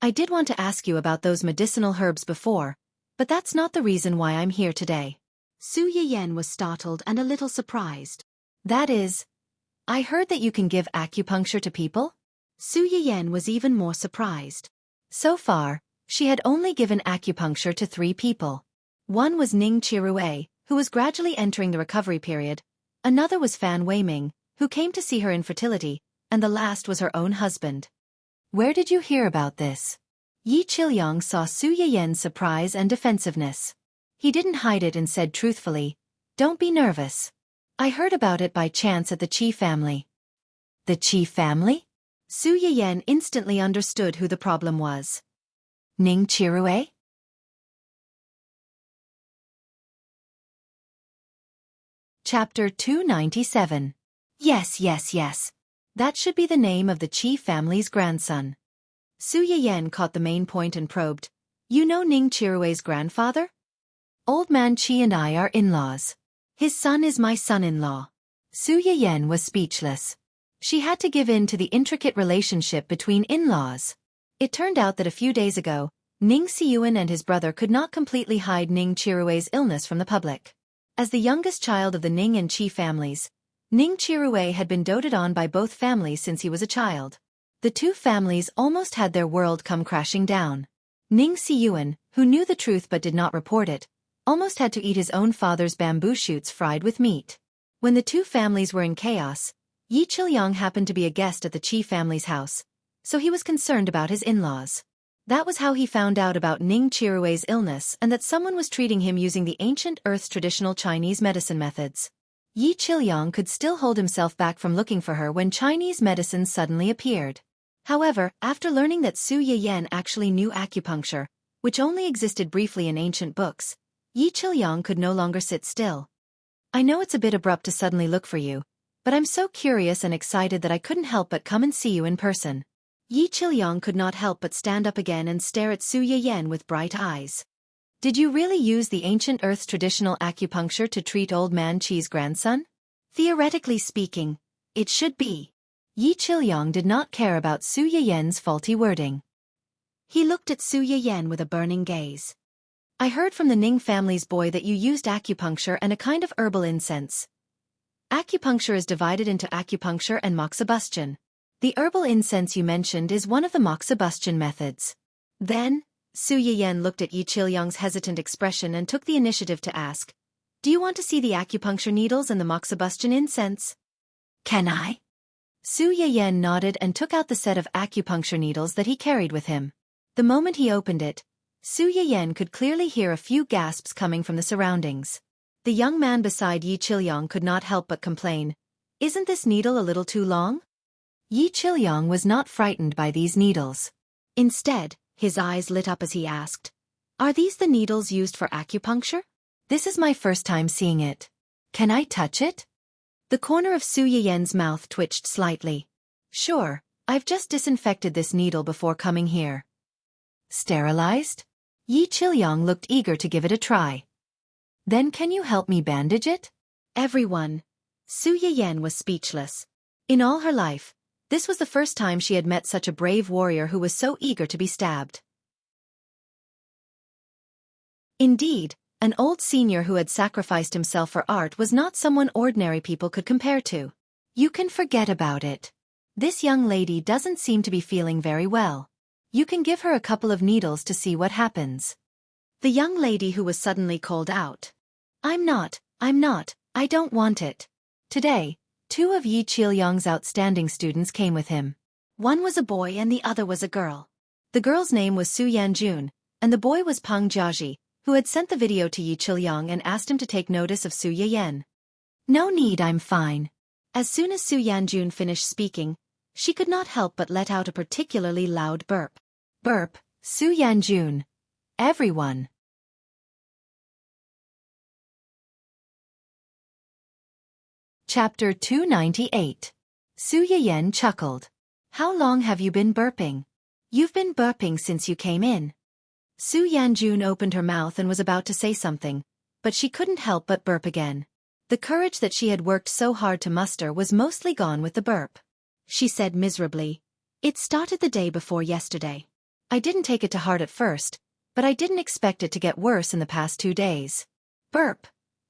"I did want to ask you about those medicinal herbs before, but that's not the reason why I'm here today." Su Yiyan was startled and a little surprised. "That is, I heard that you can give acupuncture to people?" Su Yiyan was even more surprised. So far, she had only given acupuncture to 3 people. One was Ning Chirue, who was gradually entering the recovery period, another was Fan Weiming, who came to see her infertility, and the last was her own husband. "Where did you hear about this?" Yi Qilyong saw Su Yiyan's surprise and defensiveness. He didn't hide it and said truthfully, "Don't be nervous. I heard about it by chance at the Qi family." "The Qi family?" Su Yiyan instantly understood who the problem was. "Ning Chirue?" Chapter 297. Yes. That should be the name of the Qi family's grandson. Su Yiyan caught the main point and probed, "You know Ning Chirue's grandfather?" "Old man Qi and I are in-laws. His son is my son-in-law." Su Yiyan was speechless. She had to give in to the intricate relationship between in-laws. It turned out that a few days ago, Ning Xiyuan and his brother could not completely hide Ning Chirue's illness from the public. As the youngest child of the Ning and Qi families, Ning Chirue had been doted on by both families since he was a child. The two families almost had their world come crashing down. Ning Xiyuan, who knew the truth but did not report it, almost had to eat his own father's bamboo shoots fried with meat. When the two families were in chaos, Yi Qilyong happened to be a guest at the Qi family's house, so he was concerned about his in-laws. That was how he found out about Ning Chirue's illness and that someone was treating him using the ancient Earth's traditional Chinese medicine methods. Yi Qilyong could still hold himself back from looking for her when Chinese medicine suddenly appeared. However, after learning that Su Yiyan actually knew acupuncture, which only existed briefly in ancient books, Yi Qilyong could no longer sit still. "I know it's a bit abrupt to suddenly look for you, but I'm so curious and excited that I couldn't help but come and see you in person. Yi Qilyong could not help but stand up again and stare at Su Yiyen with bright eyes. Did you really use the ancient Earth's traditional acupuncture to treat old man Qi's grandson? Theoretically speaking, it should be. Yi Qilyong did not care about Su Yiyen's faulty wording. He looked at Su Yiyen with a burning gaze. I heard from the Ning family's boy that you used acupuncture and a kind of herbal incense. Acupuncture is divided into acupuncture and moxibustion. The herbal incense you mentioned is one of the moxibustion methods. Then, Su Yiyen looked at Yi Qilyong's hesitant expression and took the initiative to ask, do you want to see the acupuncture needles and the moxibustion incense? Can I? Su Yiyen nodded and took out the set of acupuncture needles that he carried with him. The moment he opened it, Su Yiyen could clearly hear a few gasps coming from the surroundings. The young man beside Yi Qilyong could not help but complain, isn't this needle a little too long? Yi Qilyong was not frightened by these needles. Instead, his eyes lit up as he asked, are these the needles used for acupuncture? This is my first time seeing it. Can I touch it? The corner of Su Yiyen's mouth twitched slightly. Sure, I've just disinfected this needle before coming here. Sterilized? Yi Qilyong looked eager to give it a try. Then can you help me bandage it? Everyone. Su Yiyen was speechless. In all her life, this was the first time she had met such a brave warrior who was so eager to be stabbed. Indeed, an old senior who had sacrificed himself for art was not someone ordinary people could compare to. You can forget about it. This young lady doesn't seem to be feeling very well. You can give her a couple of needles to see what happens. The young lady who was suddenly called out. I'm not, I don't want it. Today, two of Yi Qilyong's outstanding students came with him. One was a boy and the other was a girl. The girl's name was Su Yanjun, and the boy was Peng Jiaji, who had sent the video to Yi Qilyong and asked him to take notice of Su Yiyen. No need, I'm fine. As soon as Su Yanjun finished speaking, she could not help but let out a particularly loud burp. Burp, Su Yanjun. Everyone. Chapter 298. Su Yiyen chuckled. How long have you been burping? You've been burping since you came in. Su Yanjun opened her mouth and was about to say something, but she couldn't help but burp again. The courage that she had worked so hard to muster was mostly gone with the burp. She said miserably, it started the day before yesterday. I didn't take it to heart at first, but I didn't expect it to get worse in the past 2 days. Burp.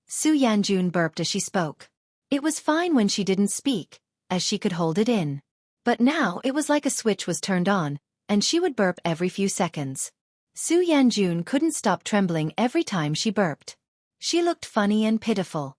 Su Yanjun burped as she spoke. It was fine when she didn't speak, as she could hold it in. But now it was like a switch was turned on, and she would burp every few seconds. Su Yanjun couldn't stop trembling every time she burped. She looked funny and pitiful.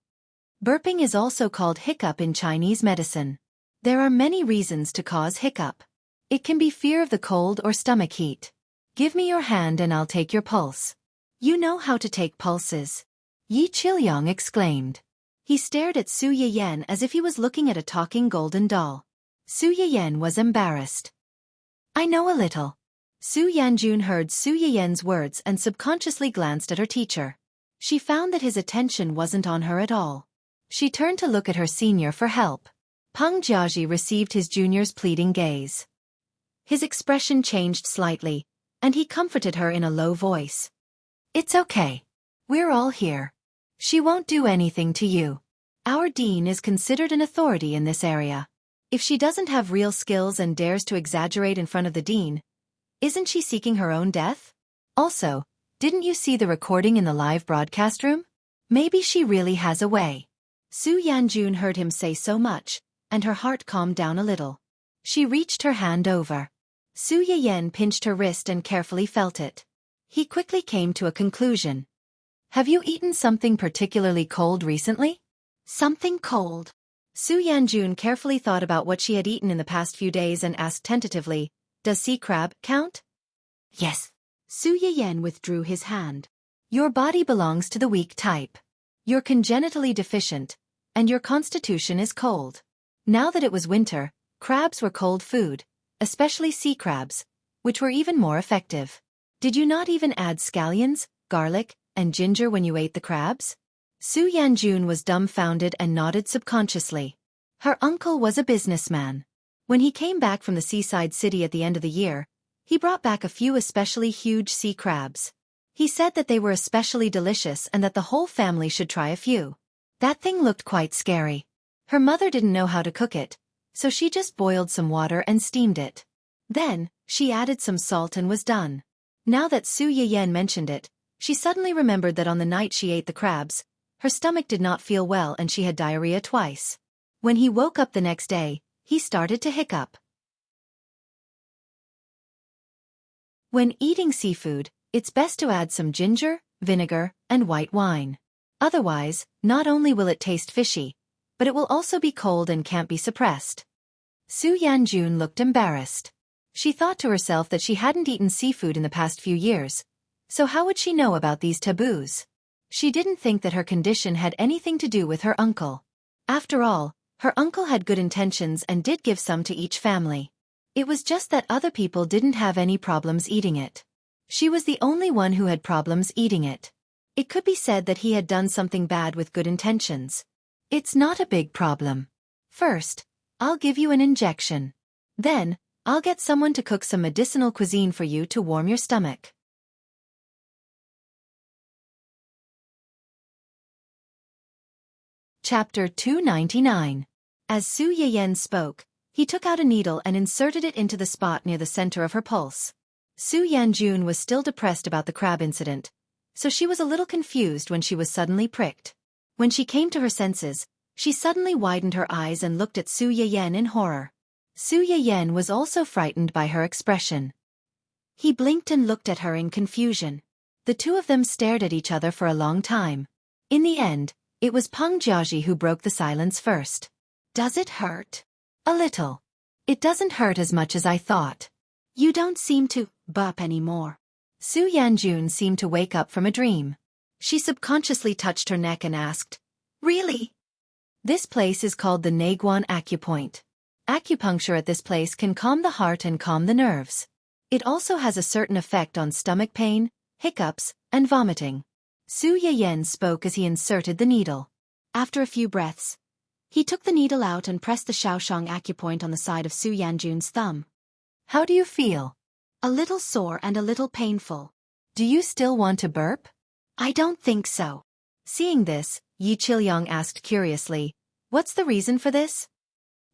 Burping is also called hiccup in Chinese medicine. There are many reasons to cause hiccup. It can be fear of the cold or stomach heat. Give me your hand and I'll take your pulse. You know how to take pulses. Yi Qilyong exclaimed. He stared at Su Yiyen as if he was looking at a talking golden doll. Su Yiyen was embarrassed. I know a little. Su Yanjun heard Su Yiyen's words and subconsciously glanced at her teacher. She found that his attention wasn't on her at all. She turned to look at her senior for help. Peng Jiaji received his junior's pleading gaze. His expression changed slightly, and he comforted her in a low voice. It's okay. We're all here. She won't do anything to you. Our dean is considered an authority in this area. If she doesn't have real skills and dares to exaggerate in front of the dean, isn't she seeking her own death? Also, didn't you see the recording in the live broadcast room? Maybe she really has a way. Su Yanjun heard him say so much, and her heart calmed down a little. She reached her hand over. Su Yiyen pinched her wrist and carefully felt it. He quickly came to a conclusion. Have you eaten something particularly cold recently? Something cold. Su Yanjun carefully thought about what she had eaten in the past few days and asked tentatively, does sea crab count? Yes. Su Yiyen withdrew his hand. Your body belongs to the weak type. You're congenitally deficient, and your constitution is cold. Now that it was winter, crabs were cold food, especially sea crabs, which were even more effective. Did you not even add scallions, garlic, and ginger when you ate the crabs? Su Yanjun was dumbfounded and nodded subconsciously. Her uncle was a businessman. When he came back from the seaside city at the end of the year, he brought back a few especially huge sea crabs. He said that they were especially delicious and that the whole family should try a few. That thing looked quite scary. Her mother didn't know how to cook it, so she just boiled some water and steamed it. Then, she added some salt and was done. Now that Su Yiyan mentioned it, she suddenly remembered that on the night she ate the crabs, her stomach did not feel well and she had diarrhea twice. When he woke up the next day, he started to hiccup. When eating seafood, it's best to add some ginger, vinegar, and white wine. Otherwise, not only will it taste fishy, but it will also be cold and can't be suppressed. Su Yanjun looked embarrassed. She thought to herself that she hadn't eaten seafood in the past few years, so how would she know about these taboos? She didn't think that her condition had anything to do with her uncle. After all, her uncle had good intentions and did give some to each family. It was just that other people didn't have any problems eating it. She was the only one who had problems eating it. It could be said that he had done something bad with good intentions. It's not a big problem. First, I'll give you an injection. Then, I'll get someone to cook some medicinal cuisine for you to warm your stomach. Chapter 299. As Su Yiyan spoke, he took out a needle and inserted it into the spot near the center of her pulse. Su Yanjun was still depressed about the crab incident, so she was a little confused when she was suddenly pricked. When she came to her senses, she suddenly widened her eyes and looked at Su Yiyan in horror. Su Yiyan was also frightened by her expression. He blinked and looked at her in confusion. The two of them stared at each other for a long time. In the end, it was Peng Jiaji who broke the silence first. Does it hurt? A little. It doesn't hurt as much as I thought. You don't seem to burp anymore. Su Yanjun seemed to wake up from a dream. She subconsciously touched her neck and asked, Really? This place is called the Neiguan Acupoint. Acupuncture at this place can calm the heart and calm the nerves. It also has a certain effect on stomach pain, hiccups, and vomiting. Su Yiyan spoke as he inserted the needle. After a few breaths, he took the needle out and pressed the Xiaofan acupoint on the side of Su Yanjun's thumb. How do you feel? A little sore and a little painful. Do you still want to burp? I don't think so. Seeing this, Yi Qilyang asked curiously, What's the reason for this?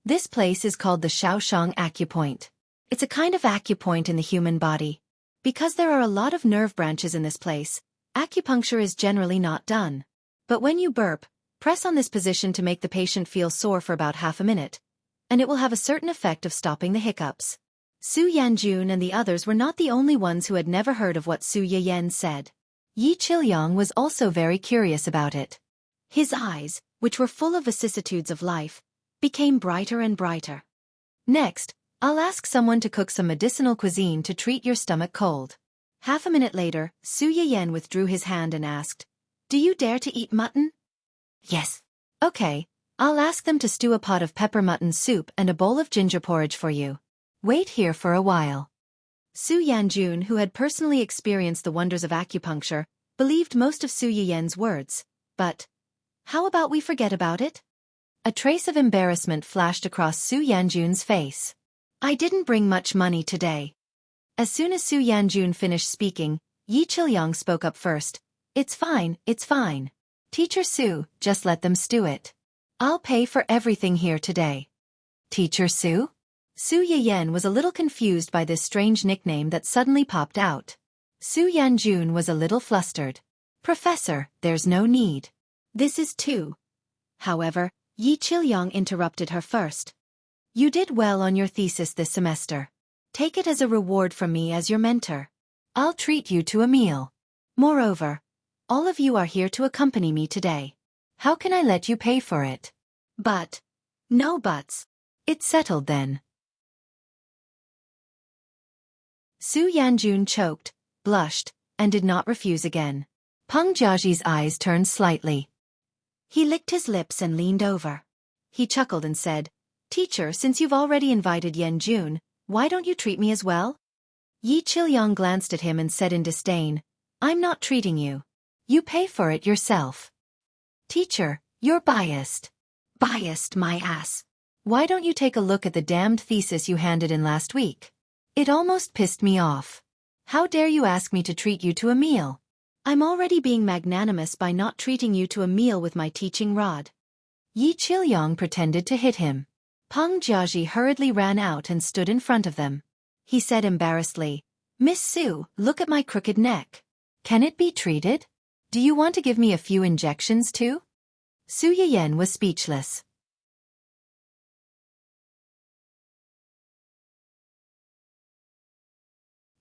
This place is called the Xiaofan acupoint. It's a kind of acupoint in the human body. Because there are a lot of nerve branches in this place, acupuncture is generally not done. But when you burp, press on this position to make the patient feel sore for about half a minute, and it will have a certain effect of stopping the hiccups. Su Yanjun and the others were not the only ones who had never heard of what Su Yiyan said. Yi Qilyang was also very curious about it. His eyes, which were full of vicissitudes of life, became brighter and brighter. Next, I'll ask someone to cook some medicinal cuisine to treat your stomach cold. Half a minute later, Su Yiyan withdrew his hand and asked, Do you dare to eat mutton? Yes. Okay, I'll ask them to stew a pot of pepper mutton soup and a bowl of ginger porridge for you. Wait here for a while. Su Yanjun, who had personally experienced the wonders of acupuncture, believed most of Su Yiyan's words. But how about we forget about it? A trace of embarrassment flashed across Su Yanjun's face. I didn't bring much money today. As soon as Su Yanjun finished speaking, Yi Qilyang spoke up first. It's fine, it's fine. Teacher Su, just let them stew it. I'll pay for everything here today. Teacher Su? Su Yiyan was a little confused by this strange nickname that suddenly popped out. Su Yanjun was a little flustered. Professor, there's no need. This is too. However, Yi Qilyang interrupted her first. You did well on your thesis this semester. Take it as a reward from me as your mentor. I'll treat you to a meal. Moreover, all of you are here to accompany me today. How can I let you pay for it? But. No buts. It's settled then. Su Yanjun choked, blushed, and did not refuse again. Peng Jiaji's eyes turned slightly. He licked his lips and leaned over. He chuckled and said, Teacher, since you've already invited Yanjun, why don't you treat me as well? Yi Qilyang glanced at him and said in disdain, I'm not treating you. You pay for it yourself. Teacher, you're biased. Biased, my ass. Why don't you take a look at the damned thesis you handed in last week? It almost pissed me off. How dare you ask me to treat you to a meal? I'm already being magnanimous by not treating you to a meal with my teaching rod. Yi Qilyong pretended to hit him. Peng Jiaji hurriedly ran out and stood in front of them. He said embarrassedly, Miss Su, look at my crooked neck. Can it be treated? Do you want to give me a few injections too? Su Yiyan was speechless.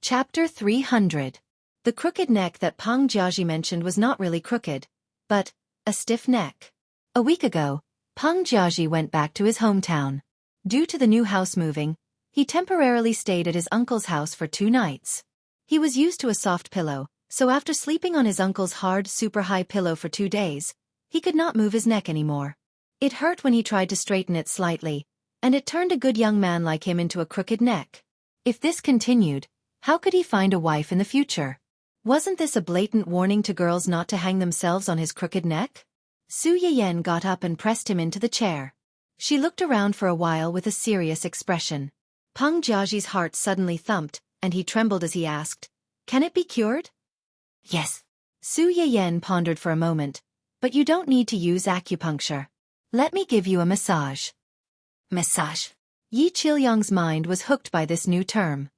Chapter 300. The crooked neck that Peng Jiaji mentioned was not really crooked, but a stiff neck. A week ago, Peng Jiaji went back to his hometown. Due to the new house moving, he temporarily stayed at his uncle's house for 2 nights. He was used to a soft pillow, so after sleeping on his uncle's hard, super high pillow for 2 days, he could not move his neck anymore. It hurt when he tried to straighten it slightly, and it turned a good young man like him into a crooked neck. If this continued, how could he find a wife in the future? Wasn't this a blatant warning to girls not to hang themselves on his crooked neck? Su Yiyan got up and pressed him into the chair. She looked around for a while with a serious expression. Peng Jiaji's heart suddenly thumped, and he trembled as he asked, Can it be cured? Yes. Su Yiyan pondered for a moment, but you don't need to use acupuncture. Let me give you a massage. Massage. Yi Qilyong's mind was hooked by this new term.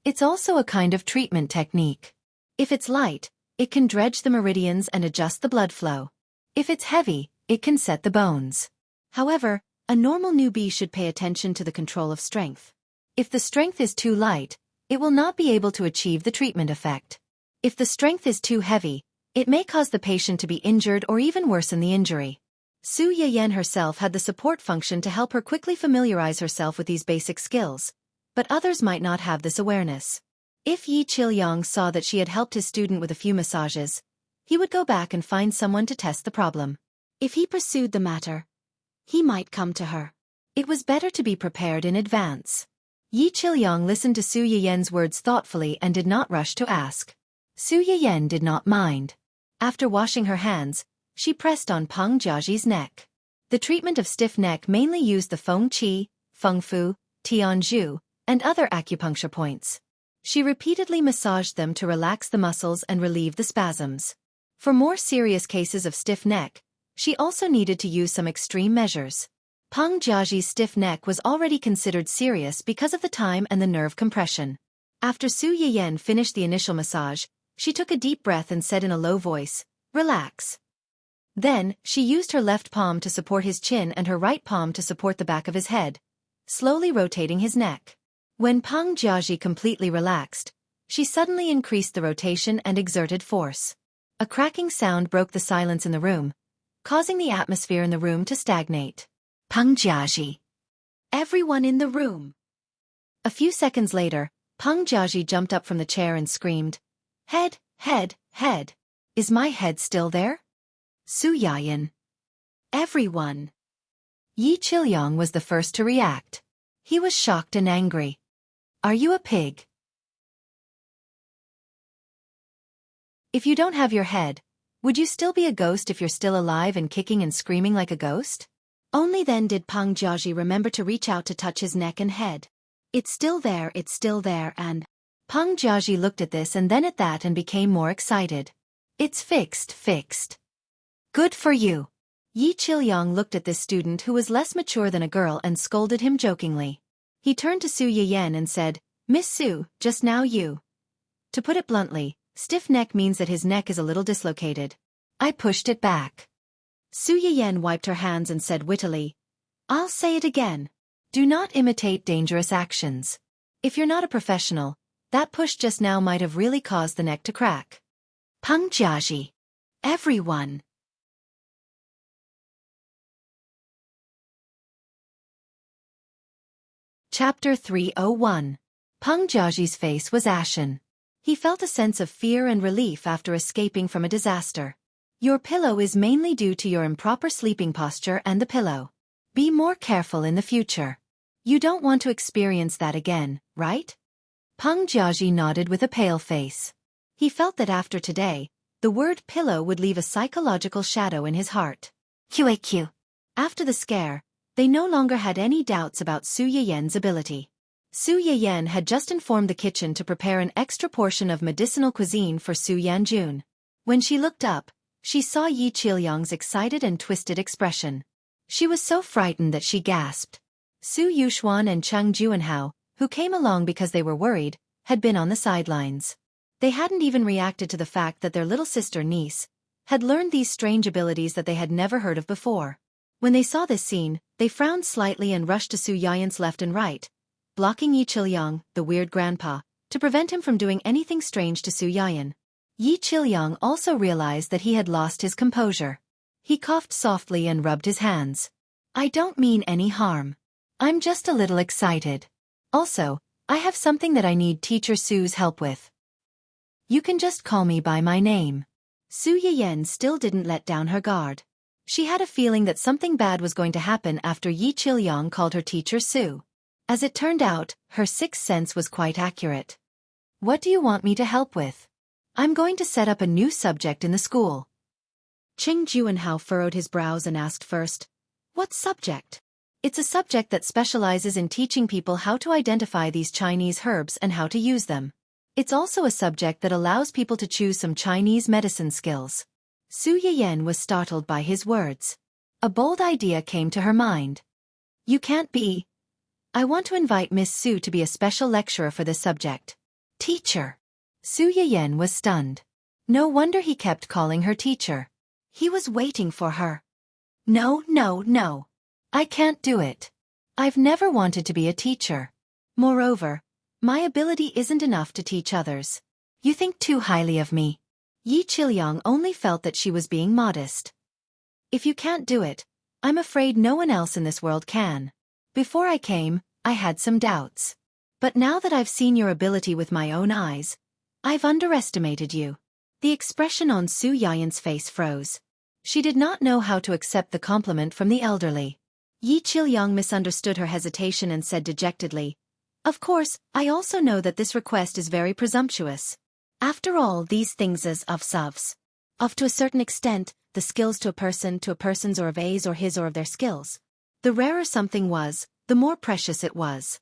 It's also a kind of treatment technique. If it's light, it can dredge the meridians and adjust the blood flow. If it's heavy, it can set the bones. However, a normal newbie should pay attention to the control of strength. If the strength is too light, it will not be able to achieve the treatment effect. If the strength is too heavy, it may cause the patient to be injured or even worsen the injury. Su Yiyan herself had the support function to help her quickly familiarize herself with these basic skills, but others might not have this awareness. If Yi Qilyong saw that she had helped his student with a few massages, he would go back and find someone to test the problem. If he pursued the matter, he might come to her. It was better to be prepared in advance. Yi Qilyong listened to Su Yiyan's words thoughtfully and did not rush to ask. Su Yiyan did not mind. After washing her hands, she pressed on Peng Jiaji's neck. The treatment of stiff neck mainly used the Feng Qi, Feng Fu, Tianzhu, and other acupuncture points. She repeatedly massaged them to relax the muscles and relieve the spasms. For more serious cases of stiff neck, she also needed to use some extreme measures. Peng Jiaji's stiff neck was already considered serious because of the time and the nerve compression. After Su Yiyan finished the initial massage, she took a deep breath and said in a low voice, Relax. Then, she used her left palm to support his chin and her right palm to support the back of his head, slowly rotating his neck. When Peng Jiaji completely relaxed, she suddenly increased the rotation and exerted force. A cracking sound broke the silence in the room, causing the atmosphere in the room to stagnate. Peng Jiaji. Everyone in the room. A few seconds later, Peng Jiaji jumped up from the chair and screamed, Head, head, head. Is my head still there? Su Yiyan. Everyone. Yi Qilyong was the first to react. He was shocked and angry. Are you a pig? If you don't have your head, would you still be a ghost if you're still alive and kicking and screaming like a ghost? Only then did Peng Jiaji remember to reach out to touch his neck and head. It's still there, and... Peng Jiaji looked at this and then at that and became more excited. It's fixed. Good for you. Yi Qilyong looked at this student who was less mature than a girl and scolded him jokingly. He turned to Su Yiyan and said, Miss Su, just now you. To put it bluntly, stiff neck means that his neck is a little dislocated. I pushed it back. Su Yiyan wiped her hands and said wittily, I'll say it again. Do not imitate dangerous actions. If you're not a professional, that push just now might have really caused the neck to crack. Peng Jiaji. Everyone. Chapter 301. Peng Jiaji's face was ashen. He felt a sense of fear and relief after escaping from a disaster. Your pillow is mainly due to your improper sleeping posture and the pillow. Be more careful in the future. You don't want to experience that again, right? Peng Jiaji nodded with a pale face. He felt that after today, the word pillow would leave a psychological shadow in his heart. QAQ. After the scare, They no longer had any doubts about Su Yiyan's ability. Su Yiyan had just informed the kitchen to prepare an extra portion of medicinal cuisine for Su Yanjun. When she looked up, she saw Yi Qilyang's excited and twisted expression. She was so frightened that she gasped. Su Yuxuan and Cheng Juanhao, who came along because they were worried, had been on the sidelines. They hadn't even reacted to the fact that their little sister niece had learned these strange abilities that they had never heard of before. When they saw this scene, they frowned slightly and rushed to Su Yiyan's left and right, blocking Yi Qilyang, the weird grandpa, to prevent him from doing anything strange to Su Yiyan. Yi Qilyang also realized that he had lost his composure. He coughed softly and rubbed his hands. "I don't mean any harm. I'm just a little excited. Also, I have something that I need Teacher Su's help with. You can just call me by my name." Su Yiyan still didn't let down her guard. She had a feeling that something bad was going to happen after Yi Qilyang called her Teacher Su. As it turned out, her sixth sense was quite accurate. "What do you want me to help with?" "I'm going to set up a new subject in the school." Cheng Juanhao furrowed his brows and asked first, "What subject?" "It's a subject that specializes in teaching people how to identify these Chinese herbs and how to use them. It's also a subject that allows people to choose some Chinese medicine skills." Su Yiyan was startled by his words. A bold idea came to her mind. "You can't be. I want to invite Miss Su to be a special lecturer for this subject." "Teacher?" Su Yiyan was stunned. No wonder he kept calling her teacher. He was waiting for her. "No, no, no. I can't do it. I've never wanted to be a teacher. Moreover, my ability isn't enough to teach others. You think too highly of me." Yi Qilyang only felt that she was being modest. "If you can't do it, I'm afraid no one else in this world can. Before I came, I had some doubts. But now that I've seen your ability with my own eyes, I've underestimated you." The expression on Su Yiyan's face froze. She did not know how to accept the compliment from the elderly. Yi Qilyang misunderstood her hesitation and said dejectedly, "Of course, I also know that this request is very presumptuous. After all, these things is of to a certain extent, the skills to a person's or of A's or his or of their skills. The rarer something was, the more precious it was.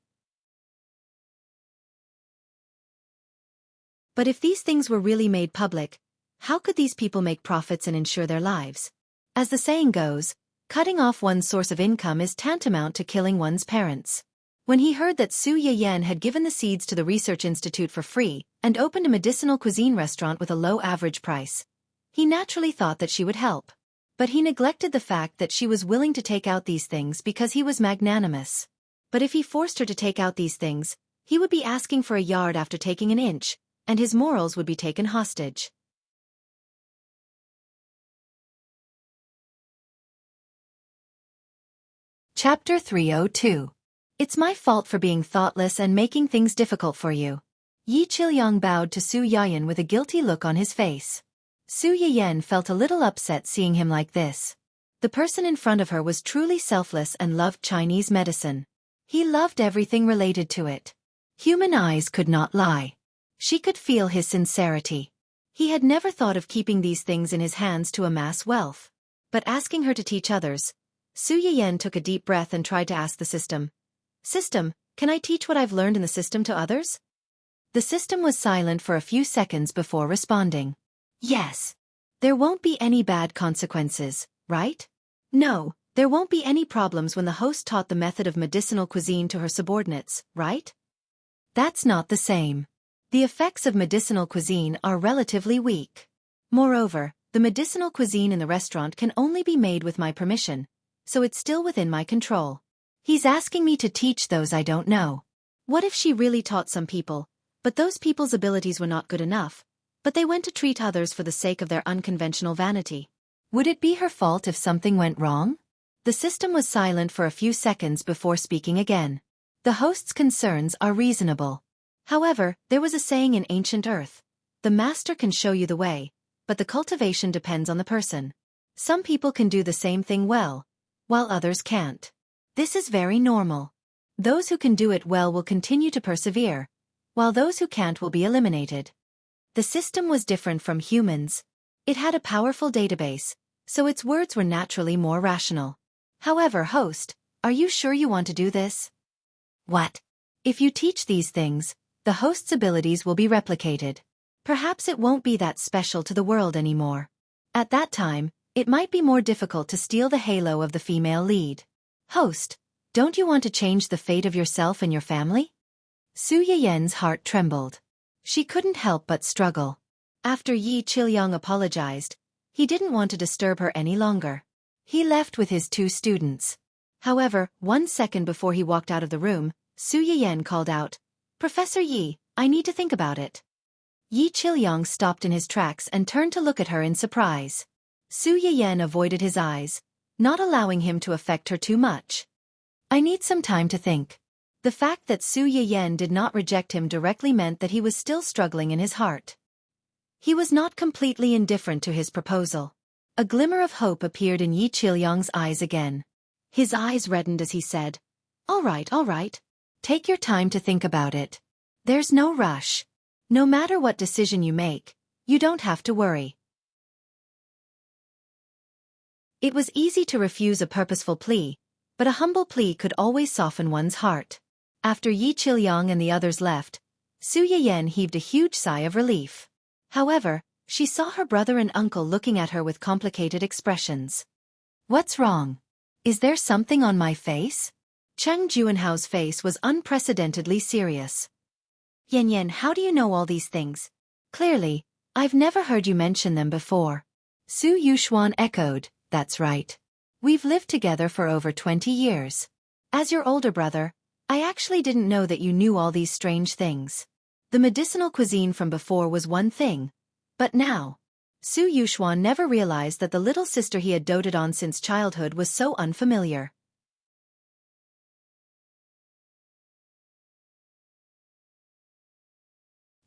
But if these things were really made public, how could these people make profits and ensure their lives? As the saying goes, cutting off one's source of income is tantamount to killing one's parents." When he heard that Su Yiyan had given the seeds to the research institute for free and opened a medicinal cuisine restaurant with a low average price, he naturally thought that she would help. But he neglected the fact that she was willing to take out these things because he was magnanimous. But if he forced her to take out these things, he would be asking for a yard after taking an inch, and his morals would be taken hostage. Chapter 302. It's my fault for being thoughtless and making things difficult for you. Yi Qilyang bowed to Su Yiyan with a guilty look on his face. Su Yiyan felt a little upset seeing him like this. The person in front of her was truly selfless and loved Chinese medicine. He loved everything related to it. Human eyes could not lie. She could feel his sincerity. He had never thought of keeping these things in his hands to amass wealth. But asking her to teach others, Su Yiyan took a deep breath and tried to ask the system, "System, can I teach what I've learned in the system to others?" The system was silent for a few seconds before responding. "Yes. There won't be any bad consequences, right? No, there won't be any problems when the host taught the method of medicinal cuisine to her subordinates, right? That's not the same. The effects of medicinal cuisine are relatively weak. Moreover, the medicinal cuisine in the restaurant can only be made with my permission, so it's still within my control. He's asking me to teach those I don't know. What if she really taught some people, but those people's abilities were not good enough, but they went to treat others for the sake of their unconventional vanity? Would it be her fault if something went wrong?" The system was silent for a few seconds before speaking again. The host's concerns are reasonable. However, there was a saying in ancient Earth, "The master can show you the way, but the cultivation depends on the person." Some people can do the same thing well, while others can't. This is very normal. Those who can do it well will continue to persevere, while those who can't will be eliminated. The system was different from humans. It had a powerful database, so its words were naturally more rational. "However, host, Are you sure you want to do this? What? If you teach these things, the host's abilities will be replicated. Perhaps it won't be that special to the world anymore. At that time, it might be more difficult to steal the halo of the female lead. Host, don't you want to change the fate of yourself and your family? Su Yiyan's heart trembled. She couldn't help but struggle. After Yi Qilyang apologized, he didn't want to disturb her any longer. He left with his 2 students. However, 1 second before he walked out of the room, Su Yiyan called out, "Professor Yi, I need to think about it." Yi Qilyang stopped in his tracks and turned to look at her in surprise. Su Yiyan avoided his eyes, not allowing him to affect her too much. "I need some time to think." The fact that Su Yiyan did not reject him directly meant that he was still struggling in his heart. He was not completely indifferent to his proposal. A glimmer of hope appeared in Yi Qilyang's eyes again. His eyes reddened as he said, all right. Take your time to think about it. There's no rush. No matter what decision you make, you don't have to worry." It was easy to refuse a purposeful plea, but a humble plea could always soften one's heart. After Yi Qilyang and the others left, Su Yiyan heaved a huge sigh of relief. However, she saw her brother and uncle looking at her with complicated expressions. "What's wrong? Is there something on my face?" Cheng Juanhao's face was unprecedentedly serious. "Yan, how do you know all these things? Clearly, I've never heard you mention them before." Su Yuxuan echoed, "That's right. We've lived together for over 20 years. As your older brother, I actually didn't know that you knew all these strange things. The medicinal cuisine from before was one thing, but now..." Su Yuxuan never realized that the little sister he had doted on since childhood was so unfamiliar.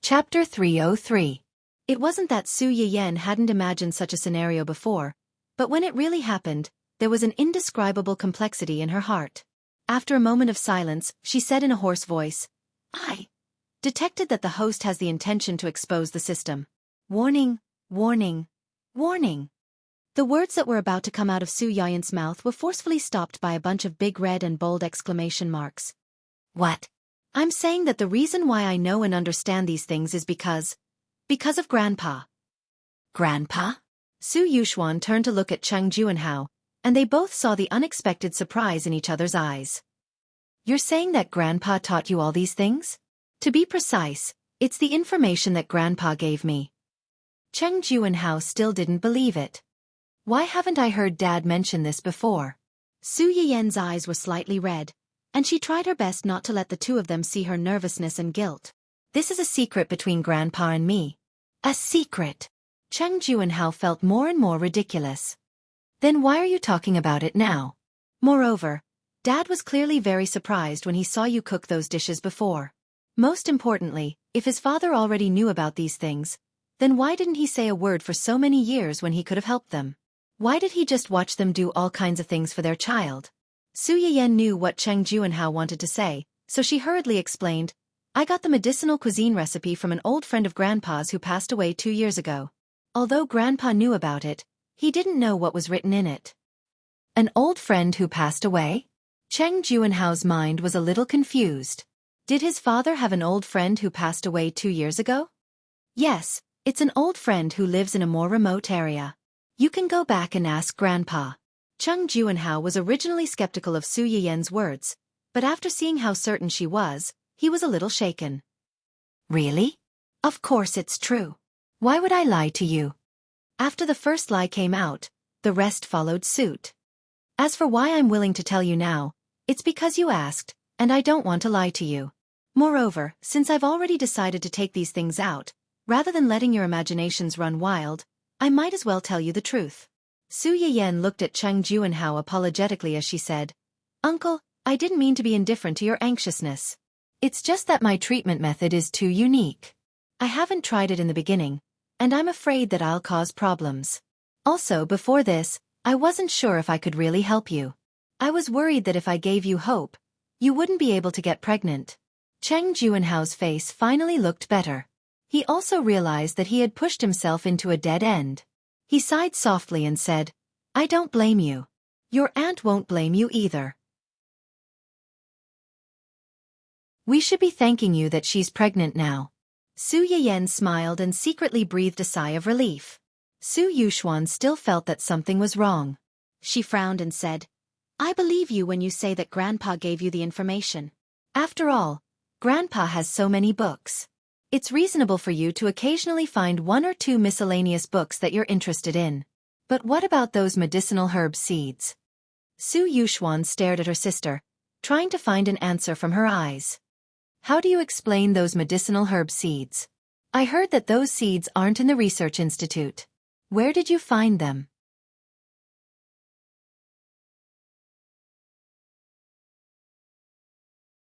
Chapter 303. It wasn't that Su Yiyan hadn't imagined such a scenario before, but when it really happened, there was an indescribable complexity in her heart. After a moment of silence, she said in a hoarse voice, "I detected that the host has the intention to expose the system. Warning, warning, warning." The words that were about to come out of Su Yiyan's mouth were forcefully stopped by a bunch of big red and bold exclamation marks. "What? I'm saying that the reason why I know and understand these things is because of Grandpa." "Grandpa?" Su Yuxuan turned to look at Cheng Juanhao, and they both saw the unexpected surprise in each other's eyes. "You're saying that Grandpa taught you all these things?" "To be precise, it's the information that Grandpa gave me." Cheng Juanhao still didn't believe it. "Why haven't I heard Dad mention this before?" Su Yiyan's eyes were slightly red, and she tried her best not to let the 2 of them see her nervousness and guilt. "This is a secret between Grandpa and me." "A secret?" Cheng Juanhao felt more and more ridiculous. "Then why are you talking about it now? Moreover, Dad was clearly very surprised when he saw you cook those dishes before. Most importantly, if his father already knew about these things, then why didn't he say a word for so many years when he could have helped them? Why did he just watch them do all kinds of things for their child?" Su Yiyan knew what Cheng Juanhao wanted to say, so she hurriedly explained, "I got the medicinal cuisine recipe from an old friend of Grandpa's who passed away 2 years ago. Although Grandpa knew about it, he didn't know what was written in it." "An old friend who passed away?" Cheng Juanhao's mind was a little confused. Did his father have an old friend who passed away 2 years ago? "Yes, it's an old friend who lives in a more remote area. You can go back and ask Grandpa." Cheng Juanhao was originally skeptical of Su Yiyan's words, but after seeing how certain she was, he was a little shaken. "Really? Of course it's true. Why would I lie to you?" After the first lie came out, the rest followed suit. "As for why I'm willing to tell you now, it's because you asked, and I don't want to lie to you. Moreover, since I've already decided to take these things out, rather than letting your imaginations run wild, I might as well tell you the truth." Su Yiyan looked at Cheng Juanhao apologetically as she said, "Uncle, I didn't mean to be indifferent to your anxiousness. It's just that my treatment method is too unique. I haven't tried it in the beginning, and I'm afraid that I'll cause problems. Also, before this, I wasn't sure if I could really help you. I was worried that if I gave you hope, you wouldn't be able to get pregnant." Cheng Juanhao's face finally looked better. He also realized that he had pushed himself into a dead end. He sighed softly and said, "I don't blame you. Your aunt won't blame you either." We should be thanking you that she's pregnant now. Su Yiyan smiled and secretly breathed a sigh of relief. Su Yuxuan still felt that something was wrong. She frowned and said, I believe you when you say that Grandpa gave you the information. After all, Grandpa has so many books. It's reasonable for you to occasionally find 1 or 2 miscellaneous books that you're interested in. But what about those medicinal herb seeds? Su Yuxuan stared at her sister, trying to find an answer from her eyes. How do you explain those medicinal herb seeds? I heard that those seeds aren't in the research institute. Where did you find them?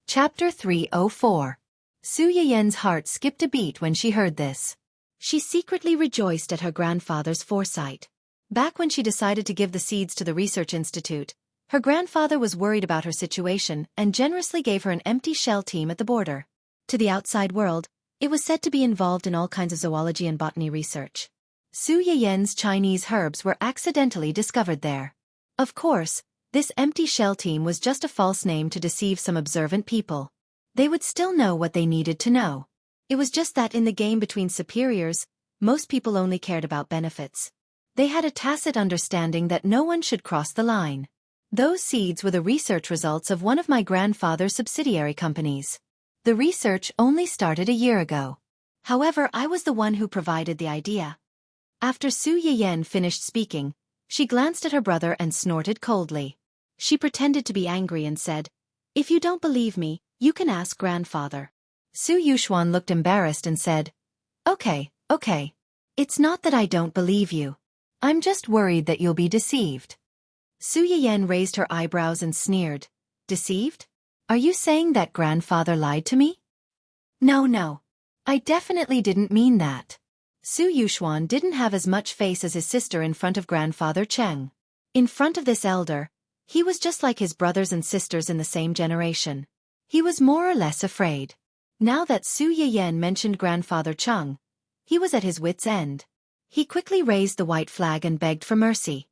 Chapter 304. Su Yiyan's heart skipped a beat when she heard this. She secretly rejoiced at her grandfather's foresight. Back when she decided to give the seeds to the research institute, her grandfather was worried about her situation and generously gave her an empty shell team at the border. To the outside world, it was said to be involved in all kinds of zoology and botany research. Su Yiyan's Chinese herbs were accidentally discovered there. Of course, this empty shell team was just a false name to deceive some observant people. They would still know what they needed to know. It was just that in the game between superiors, most people only cared about benefits. They had a tacit understanding that no one should cross the line. Those seeds were the research results of one of my grandfather's subsidiary companies. The research only started a year ago. However, I was the one who provided the idea. After Su Yiyan finished speaking, she glanced at her brother and snorted coldly. She pretended to be angry and said, If you don't believe me, you can ask grandfather. Su Yuxuan looked embarrassed and said, Okay. It's not that I don't believe you. I'm just worried that you'll be deceived. Su Yiyan raised her eyebrows and sneered. Deceived? Are you saying that grandfather lied to me? No. I definitely didn't mean that. Su Yuxuan didn't have as much face as his sister in front of grandfather Cheng. In front of this elder, he was just like his brothers and sisters in the same generation. He was more or less afraid. Now that Su Yiyan mentioned grandfather Cheng, he was at his wits' end. He quickly raised the white flag and begged for mercy.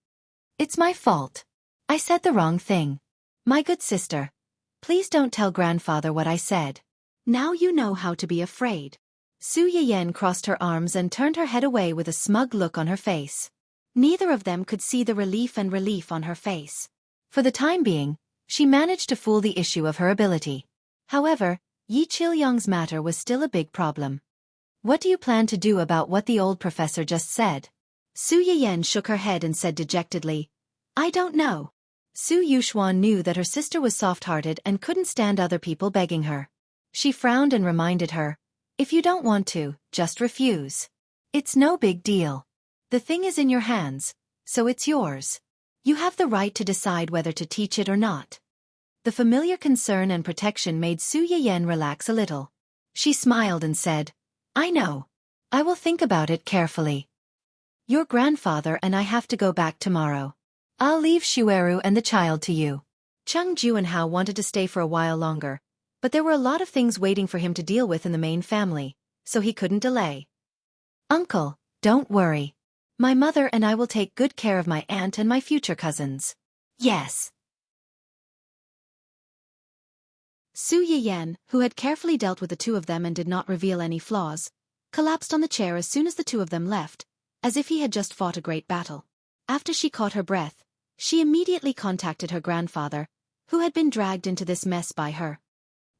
It's my fault. I said the wrong thing. My good sister, please don't tell grandfather what I said. Now you know how to be afraid. Su Yiyan crossed her arms and turned her head away with a smug look on her face. Neither of them could see the relief on her face. For the time being, she managed to fool the issue of her ability. However, Yi Qilyong's matter was still a big problem. What do you plan to do about what the old professor just said? Su Yiyan shook her head and said dejectedly, I don't know. Su Yuxuan knew that her sister was soft-hearted and couldn't stand other people begging her. She frowned and reminded her, If you don't want to, just refuse. It's no big deal. The thing is in your hands, so it's yours. You have the right to decide whether to teach it or not. The familiar concern and protection made Su Yiyan relax a little. She smiled and said, I know. I will think about it carefully. Your grandfather and I have to go back tomorrow. I'll leave Shueru and the child to you. Cheng Ju and Hao wanted to stay for a while longer, but there were a lot of things waiting for him to deal with in the main family, so he couldn't delay. Uncle, don't worry. My mother and I will take good care of my aunt and my future cousins. Yes. Su Yiyan, who had carefully dealt with the two of them and did not reveal any flaws, collapsed on the chair as soon as the two of them left, as if he had just fought a great battle. After she caught her breath, she immediately contacted her grandfather, who had been dragged into this mess by her.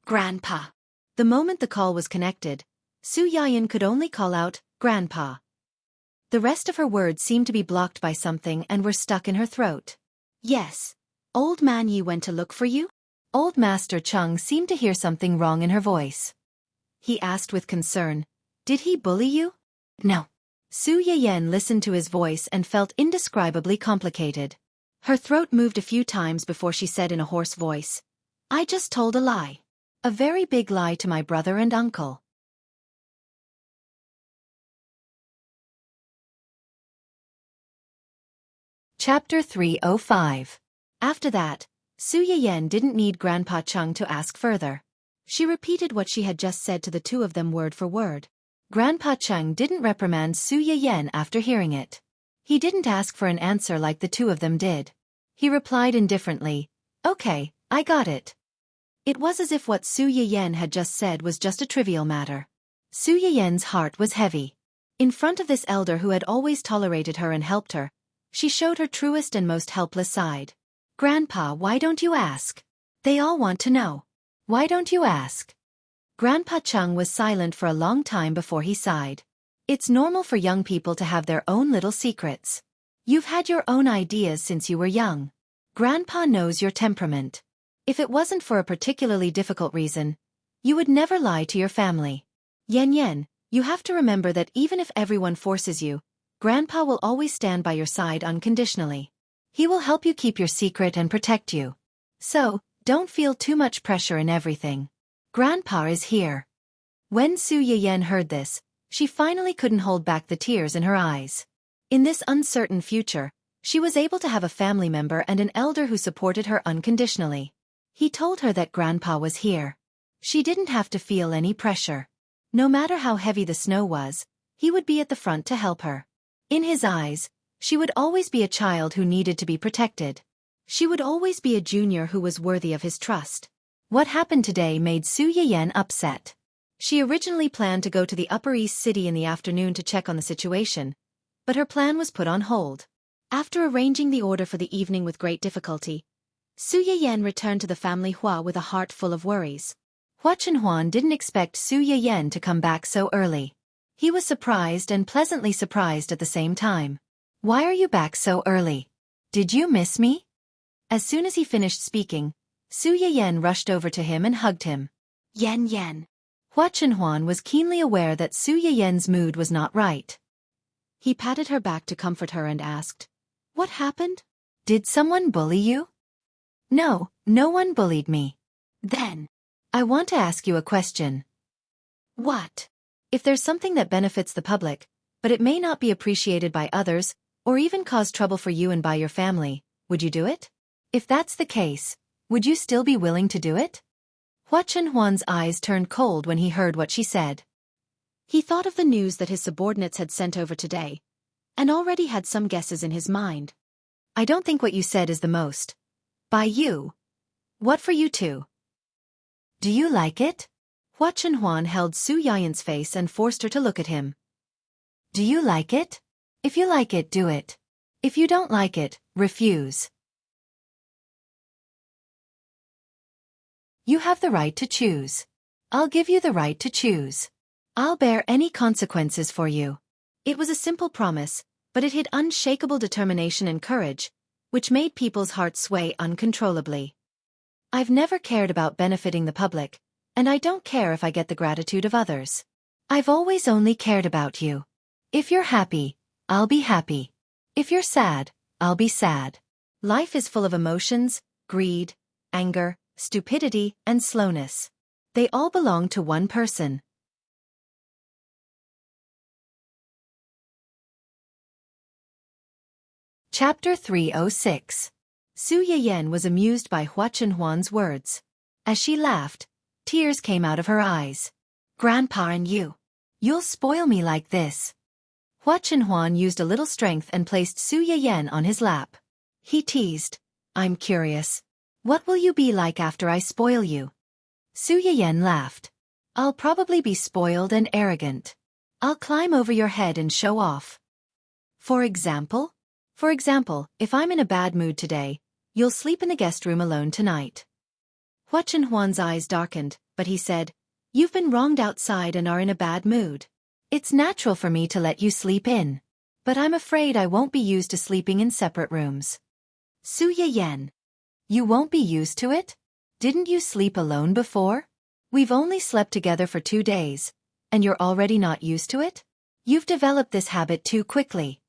Grandpa. The moment the call was connected, Su Yiyan could only call out, Grandpa. The rest of her words seemed to be blocked by something and were stuck in her throat. Yes. Old man Yi went to look for you? Old Master Cheng seemed to hear something wrong in her voice. He asked with concern, Did he bully you? No. Su Yiyan listened to his voice and felt indescribably complicated. Her throat moved a few times before she said in a hoarse voice, I just told a lie. A very big lie to my brother and uncle. Chapter 305. After that, Su Yiyan didn't need Grandpa Cheng to ask further. She repeated what she had just said to the two of them word for word. Grandpa Cheng didn't reprimand Su Yiyan after hearing it. He didn't ask for an answer like the two of them did. He replied indifferently, Okay, I got it. It was as if what Su Yiyan had just said was just a trivial matter. Su Yiyan's heart was heavy. In front of this elder who had always tolerated her and helped her, she showed her truest and most helpless side. "Grandpa, why don't you ask? They all want to know. Why don't you ask?" Grandpa Chung was silent for a long time before he sighed. "It's normal for young people to have their own little secrets. You've had your own ideas since you were young. Grandpa knows your temperament. If it wasn't for a particularly difficult reason, you would never lie to your family. Yan, you have to remember that even if everyone forces you, Grandpa will always stand by your side unconditionally. He will help you keep your secret and protect you. So, don't feel too much pressure in everything. Grandpa is here." When Su Yiyan heard this, she finally couldn't hold back the tears in her eyes. In this uncertain future, she was able to have a family member and an elder who supported her unconditionally. He told her that Grandpa was here. She didn't have to feel any pressure. No matter how heavy the snow was, he would be at the front to help her. In his eyes, she would always be a child who needed to be protected. She would always be a junior who was worthy of his trust. What happened today made Su Yiyan upset. She originally planned to go to the Upper East City in the afternoon to check on the situation, but her plan was put on hold. After arranging the order for the evening with great difficulty, Su Yiyan returned to the family Hua with a heart full of worries. Hua Chenhuan didn't expect Su Yiyan to come back so early. He was surprised and pleasantly surprised at the same time. "Why are you back so early? Did you miss me?" As soon as he finished speaking, Su Yiyan rushed over to him and hugged him. "Yan." Hua Chenhuan was keenly aware that Su Yiyan's mood was not right. He patted her back to comfort her and asked, "What happened? Did someone bully you?" "No, no one bullied me." "Then, I want to ask you a question." "What?" "If there's something that benefits the public, but it may not be appreciated by others, or even cause trouble for you and by your family, would you do it? If that's the case, would you still be willing to do it?" Hua Chenhuan's eyes turned cold when he heard what she said. He thought of the news that his subordinates had sent over today, and already had some guesses in his mind. "I don't think what you said is the most. By you. What for you too? Do you like it?" Hua Chenhuan held Su Yiyan's face and forced her to look at him. "Do you like it? If you like it, do it. If you don't like it, refuse. You have the right to choose. I'll give you the right to choose. I'll bear any consequences for you." It was a simple promise, but it hid unshakable determination and courage, which made people's hearts sway uncontrollably. "I've never cared about benefiting the public, and I don't care if I get the gratitude of others. I've always only cared about you. If you're happy, I'll be happy. If you're sad, I'll be sad. Life is full of emotions, greed, anger, stupidity, and slowness. They all belong to one person." Chapter 306. Su Yiyan was amused by Hua Chenhuan's words. As she laughed, tears came out of her eyes. "Grandpa and you'll spoil me like this." Hua Chenhuan used a little strength and placed Su Yiyan on his lap. He teased, "I'm curious. What will you be like after I spoil you?" Su Yiyan laughed. "I'll probably be spoiled and arrogant. I'll climb over your head and show off." For example, if I'm in a bad mood today, you'll sleep in the guest room alone tonight." Hua Chenhuan's eyes darkened, but he said, "You've been wronged outside and are in a bad mood. It's natural for me to let you sleep in. But I'm afraid I won't be used to sleeping in separate rooms." Su Yiyan. "You won't be used to it? Didn't you sleep alone before? We've only slept together for 2 days, and you're already not used to it? You've developed this habit too quickly.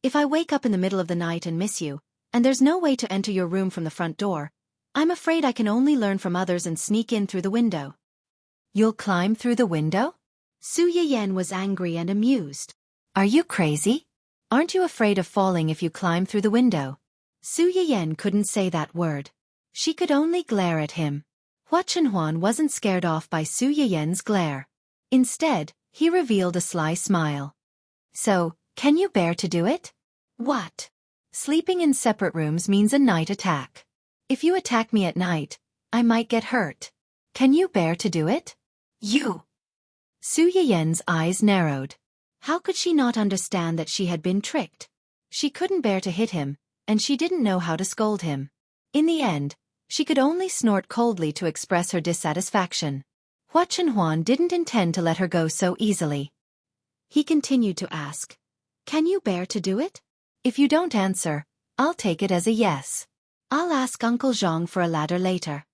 If I wake up in the middle of the night and miss you, and there's no way to enter your room from the front door, I'm afraid I can only learn from others and sneak in through the window." "You'll climb through the window?" Su Yiyan was angry and amused. "Are you crazy? Aren't you afraid of falling if you climb through the window?" Su Yiyan couldn't say that word. She could only glare at him. Hua Chenhuan wasn't scared off by Su Yiyan's glare. Instead, he revealed a sly smile. "So, can you bear to do it?" "What?" "Sleeping in separate rooms means a night attack. If you attack me at night, I might get hurt. Can you bear to do it? You. Su Yiyen's eyes narrowed. How could she not understand that she had been tricked? She couldn't bear to hit him, and she didn't know how to scold him. In the end, she could only snort coldly to express her dissatisfaction. Hua Chenhuan didn't intend to let her go so easily. He continued to ask, "Can you bear to do it?" If you don't answer, I'll take it as a yes. I'll ask Uncle Zhang for a ladder later.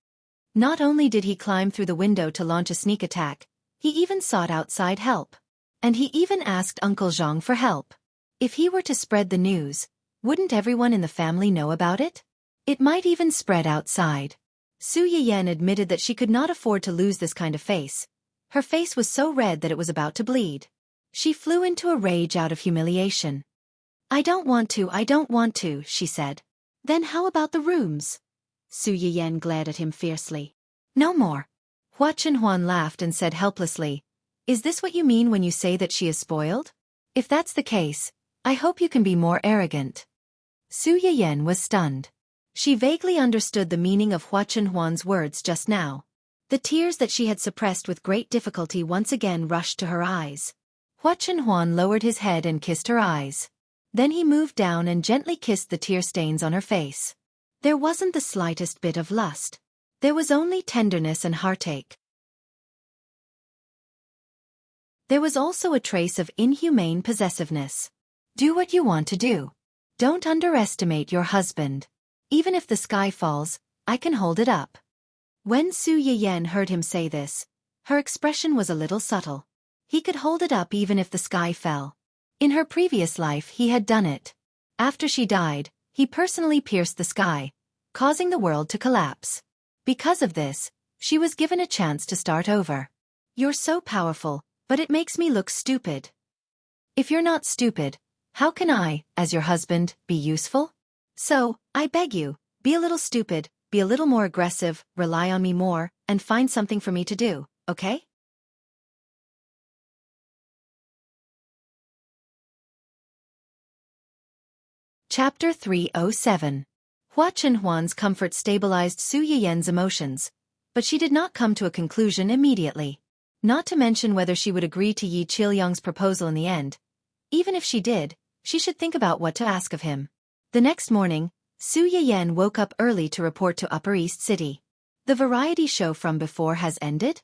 Not only did he climb through the window to launch a sneak attack, he even sought outside help. And he even asked Uncle Zhang for help. If he were to spread the news, wouldn't everyone in the family know about it? It might even spread outside. Su Yiyen admitted that she could not afford to lose this kind of face. Her face was so red that it was about to bleed. She flew into a rage out of humiliation. I don't want to, she said. Then how about the rooms? Su Yiyen glared at him fiercely. No more. Hua Chenhuan laughed and said helplessly, Is this what you mean when you say that she is spoiled? If that's the case, I hope you can be more arrogant. Su Yiyen was stunned. She vaguely understood the meaning of Hua Chenhuan's words just now. The tears that she had suppressed with great difficulty once again rushed to her eyes. Hua Chenhuan lowered his head and kissed her eyes. Then he moved down and gently kissed the tear stains on her face. There wasn't the slightest bit of lust. There was only tenderness and heartache. There was also a trace of inhumane possessiveness. Do what you want to do. Don't underestimate your husband. Even if the sky falls, I can hold it up. When Su Yiyen heard him say this, her expression was a little subtle. He could hold it up even if the sky fell. In her previous life he had done it. After she died, he personally pierced the sky, causing the world to collapse. Because of this, she was given a chance to start over. You're so powerful, but it makes me look stupid. If you're not stupid, how can I, as your husband, be useful? So, I beg you, be a little stupid, be a little more aggressive, rely on me more, and find something for me to do, okay? Chapter 307. Hua Chenhuan's comfort stabilized Su Yiyen's emotions, but she did not come to a conclusion immediately. Not to mention whether she would agree to Yi Qilyong's proposal in the end. Even if she did, she should think about what to ask of him. The next morning, Su Yiyen woke up early to report to Upper East City. The variety show from before has ended?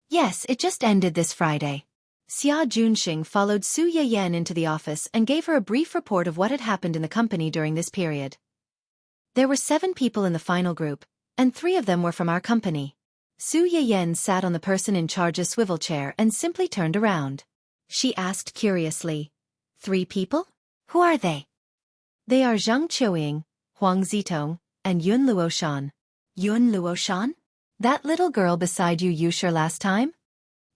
Yes, it just ended this Friday. Xia Junxing followed Su Yiyen into the office and gave her a brief report of what had happened in the company during this period. There were 7 people in the final group, and 3 of them were from our company. Su Yiyen sat on the person in charge's swivel chair and simply turned around. She asked curiously, 3 people? Who are they? They are Zhang Qiuying, Huang Zitong, and Yun Luoshan. Yun Luoshan? That little girl beside you sure last time?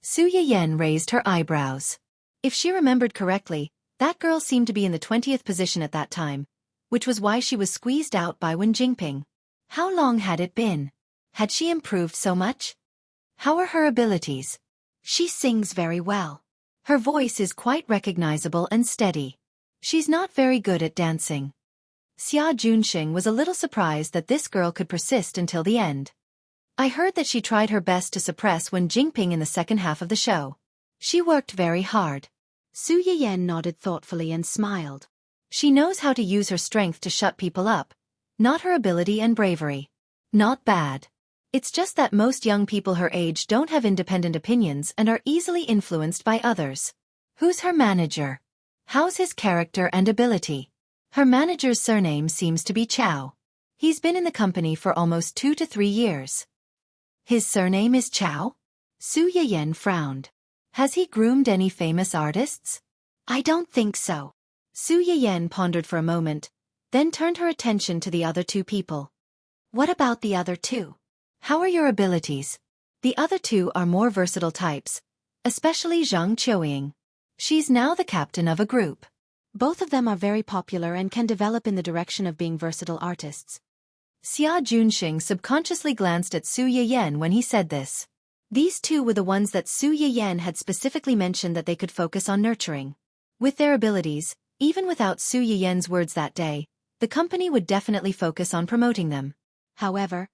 Su Yiyen raised her eyebrows. If she remembered correctly, that girl seemed to be in the 20th position at that time, which was why she was squeezed out by Wen Jingping. How long had it been? Had she improved so much? How are her abilities? She sings very well. Her voice is quite recognizable and steady. She's not very good at dancing. Xia Junxing was a little surprised that this girl could persist until the end. I heard that she tried her best to suppress Wen Jingping in the second half of the show. She worked very hard. Su Yiyen nodded thoughtfully and smiled. She knows how to use her strength to shut people up, not her ability and bravery. Not bad. It's just that most young people her age don't have independent opinions and are easily influenced by others. Who's her manager? How's his character and ability? Her manager's surname seems to be Chao. He's been in the company for almost 2 to 3 years. His surname is Chao? Su Yiyen frowned. Has he groomed any famous artists? I don't think so. Su Yiyen pondered for a moment, then turned her attention to the other 2 people. What about the other 2? How are your abilities? The other 2 are more versatile types, especially Zhang Qiuying. She's now the captain of a group. Both of them are very popular and can develop in the direction of being versatile artists. Xia Junxing subconsciously glanced at Su Yiyen when he said this. These 2 were the ones that Su Yiyen had specifically mentioned that they could focus on nurturing. With their abilities, even without Su Yiyen's words that day, the company would definitely focus on promoting them. However,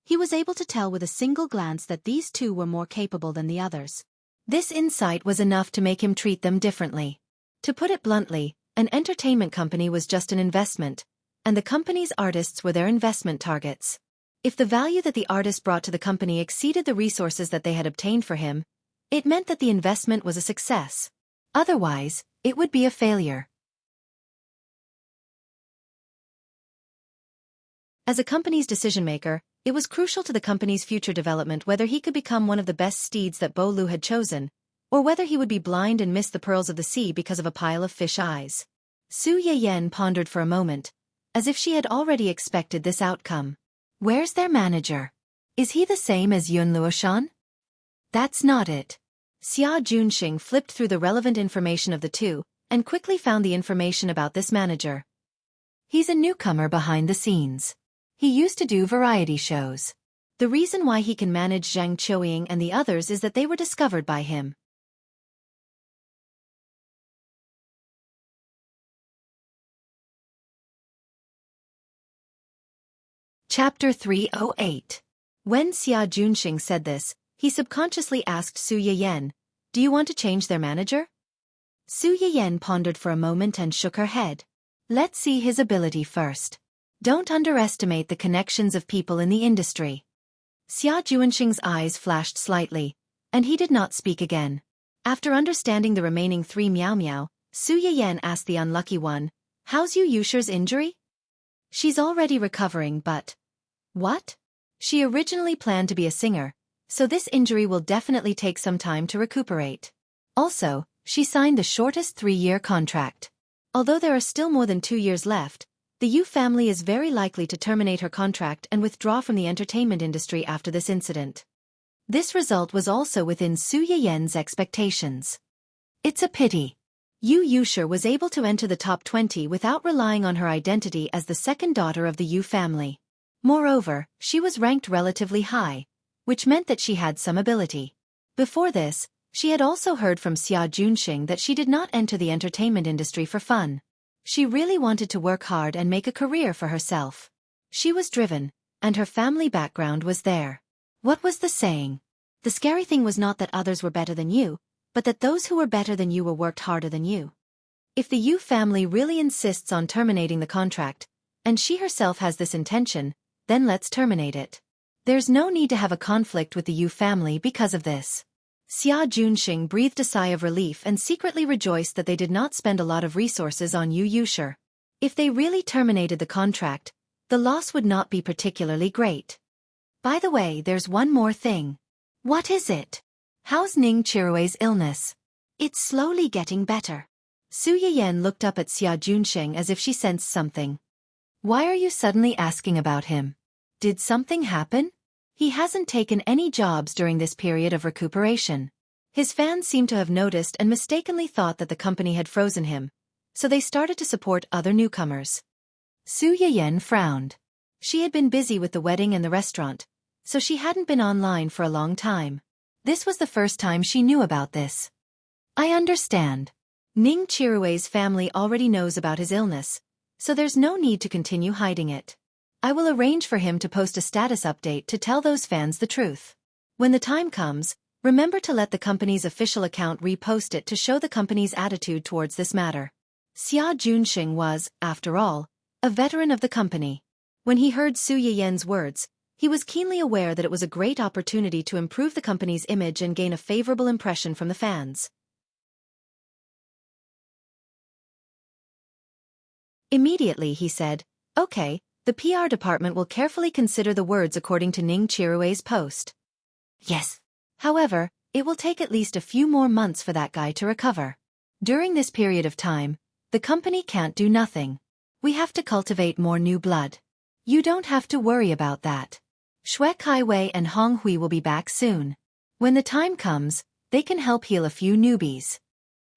He was able to tell with a single glance that these two were more capable than the others. This insight was enough to make him treat them differently. To put it bluntly, an entertainment company was just an investment, and the company's artists were their investment targets. If the value that the artist brought to the company exceeded the resources that they had obtained for him, it meant that the investment was a success. Otherwise, it would be a failure. As a company's decision-maker, it was crucial to the company's future development whether he could become one of the best steeds that Bo Lu had chosen, or whether he would be blind and miss the pearls of the sea because of a pile of fish eyes. Su Yiyan pondered for a moment, as if she had already expected this outcome. Where's their manager? Is he the same as Yun Luoshan? That's not it. Xia Junxing flipped through the relevant information of the two, and quickly found the information about this manager. He's a newcomer behind the scenes. He used to do variety shows. The reason why he can manage Zhang Qiuying and the others is that they were discovered by him. Chapter 308. When Xia Junxing said this, he subconsciously asked Su Yiyan, "Do you want to change their manager?" Su Yiyan pondered for a moment and shook her head. Let's see his ability first. Don't underestimate the connections of people in the industry. Xia Junxing's eyes flashed slightly, and he did not speak again. After understanding the remaining 3 Miao Miao, Su Yiyan asked the unlucky one, "How's Yu Yusher's injury?" "She's already recovering, but..." "What?" "She originally planned to be a singer, so this injury will definitely take some time to recuperate. Also, she signed the shortest 3-year contract. Although there are still more than 2 years left, the Yu family is very likely to terminate her contract and withdraw from the entertainment industry after this incident." This result was also within Su Yiyan's expectations. It's a pity. Yu Yusher was able to enter the top 20 without relying on her identity as the second daughter of the Yu family. Moreover, she was ranked relatively high, which meant that she had some ability. Before this, she had also heard from Xia Junxing that she did not enter the entertainment industry for fun. She really wanted to work hard and make a career for herself. She was driven, and her family background was there. What was the saying? The scary thing was not that others were better than you, but that those who were better than you were worked harder than you. If the Yu family really insists on terminating the contract, and she herself has this intention, then let's terminate it. There's no need to have a conflict with the Yu family because of this. Xia Junxing breathed a sigh of relief and secretly rejoiced that they did not spend a lot of resources on Yu Yusher. If they really terminated the contract, the loss would not be particularly great. By the way, there's one more thing. What is it? How's Ning Qirui's illness? It's slowly getting better. Su Yiyan looked up at Xia Junxing as if she sensed something. Why are you suddenly asking about him? Did something happen? He hasn't taken any jobs during this period of recuperation. His fans seemed to have noticed and mistakenly thought that the company had frozen him, so they started to support other newcomers. Su Yiyan frowned. She had been busy with the wedding and the restaurant, so she hadn't been online for a long time. This was the first time she knew about this. I understand. Ning Qirui's family already knows about his illness, so there's no need to continue hiding it. I will arrange for him to post a status update to tell those fans the truth. When the time comes, remember to let the company's official account repost it to show the company's attitude towards this matter. Xia Junxing was, after all, a veteran of the company. When he heard Su Yiyan's words, he was keenly aware that it was a great opportunity to improve the company's image and gain a favorable impression from the fans. Immediately he said, "Okay, the PR department will carefully consider the words according to Ning Qirui's post." Yes. However, it will take at least a few more months for that guy to recover. During this period of time, the company can't do nothing. We have to cultivate more new blood. You don't have to worry about that. Shui Kaiwei and Hong Hui will be back soon. When the time comes, they can help heal a few newbies.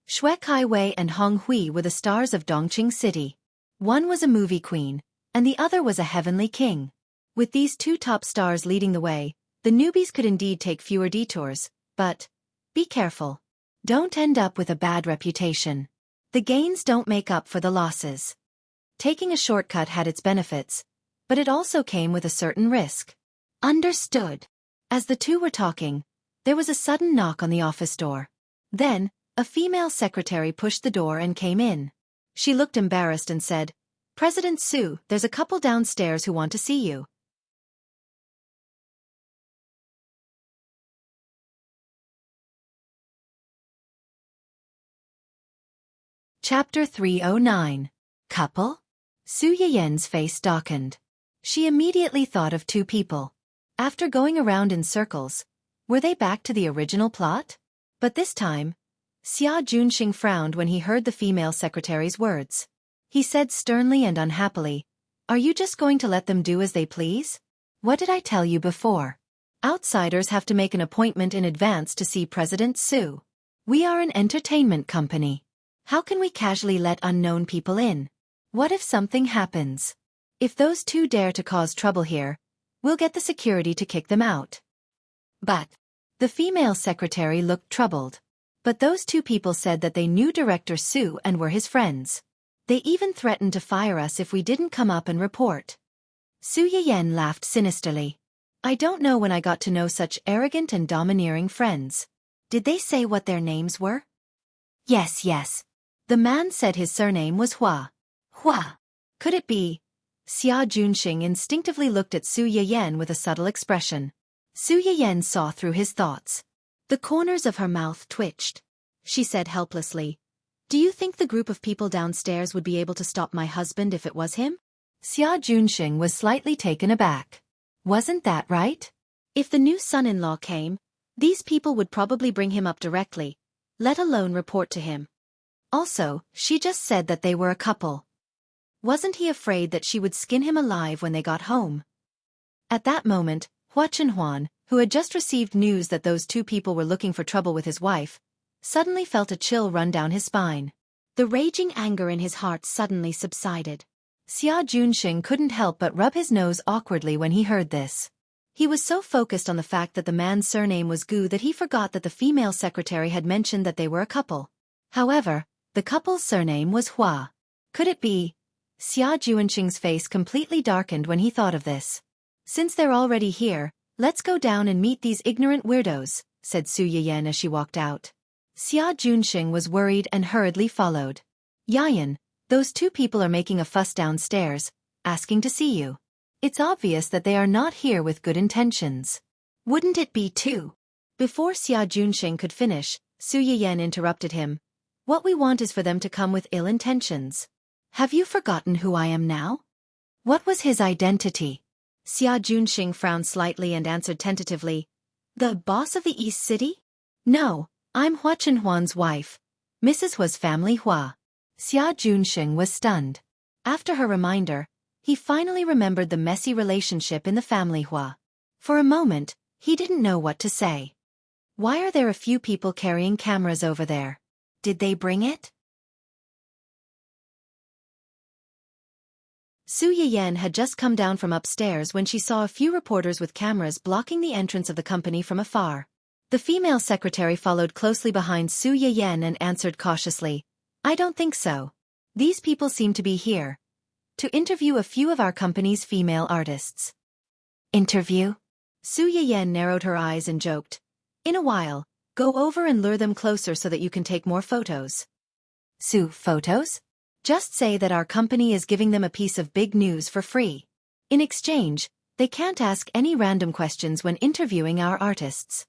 Shui Kaiwei and Hong Hui were the stars of Dongqing City. One was a movie queen, and the other was a heavenly king. With these two top stars leading the way, the newbies could indeed take fewer detours, but be careful. Don't end up with a bad reputation. The gains don't make up for the losses. Taking a shortcut had its benefits, but it also came with a certain risk. Understood. As the two were talking, there was a sudden knock on the office door. Then, a female secretary pushed the door and came in. She looked embarrassed and said, "President Su, there's a couple downstairs who want to see you." Chapter 309. Couple? Su Yiyen's face darkened. She immediately thought of two people. After going around in circles, were they back to the original plot? But this time, Xia Junxing frowned when he heard the female secretary's words. He said sternly and unhappily, "Are you just going to let them do as they please? What did I tell you before? Outsiders have to make an appointment in advance to see President Su. We are an entertainment company. How can we casually let unknown people in? What if something happens? If those two dare to cause trouble here, we'll get the security to kick them out." But the female secretary looked troubled. But those two people said that they knew Director Su and were his friends. They even threatened to fire us if we didn't come up and report. Su Yiyen laughed sinisterly. "I don't know when I got to know such arrogant and domineering friends. Did they say what their names were?" Yes. The man said his surname was Hua. Hua. Could it be? Xia Junxing instinctively looked at Su Yiyen with a subtle expression. Su Yiyen saw through his thoughts. The corners of her mouth twitched. She said helplessly, "Do you think the group of people downstairs would be able to stop my husband if it was him?" Xia Junxing was slightly taken aback. Wasn't that right? If the new son-in-law came, these people would probably bring him up directly, let alone report to him. Also, she just said that they were a couple. Wasn't he afraid that she would skin him alive when they got home? At that moment, Hua Chenhuan, who had just received news that those two people were looking for trouble with his wife, suddenly felt a chill run down his spine. The raging anger in his heart suddenly subsided. Xia Junxing couldn't help but rub his nose awkwardly when he heard this. He was so focused on the fact that the man's surname was Gu that he forgot that the female secretary had mentioned that they were a couple. However, the couple's surname was Hua. Could it be? Xia Junxing's face completely darkened when he thought of this. "Since they're already here, let's go down and meet these ignorant weirdos," said Su Yiyen as she walked out. Xia Junxing was worried and hurriedly followed. "Yiyen, those two people are making a fuss downstairs, asking to see you. It's obvious that they are not here with good intentions. Wouldn't it be too?" Before Xia Junxing could finish, Su Yiyen interrupted him. "What we want is for them to come with ill intentions. Have you forgotten who I am now?" What was his identity? Xia Junxing frowned slightly and answered tentatively, "The boss of the East City? No, I'm Hua Chenhuan's wife, Mrs. Hua's family Hua." Xia Junxing was stunned. After her reminder, he finally remembered the messy relationship in the family Hua. For a moment, he didn't know what to say. Why are there a few people carrying cameras over there? Did they bring it? Su Yiyen had just come down from upstairs when she saw a few reporters with cameras blocking the entrance of the company from afar. The female secretary followed closely behind Su Yiyen and answered cautiously, "I don't think so. These people seem to be here to interview a few of our company's female artists." Interview? Su Yiyen narrowed her eyes and joked, "In a while, go over and lure them closer so that you can take more photos." Su, photos? Just say that our company is giving them a piece of big news for free. In exchange, they can't ask any random questions when interviewing our artists.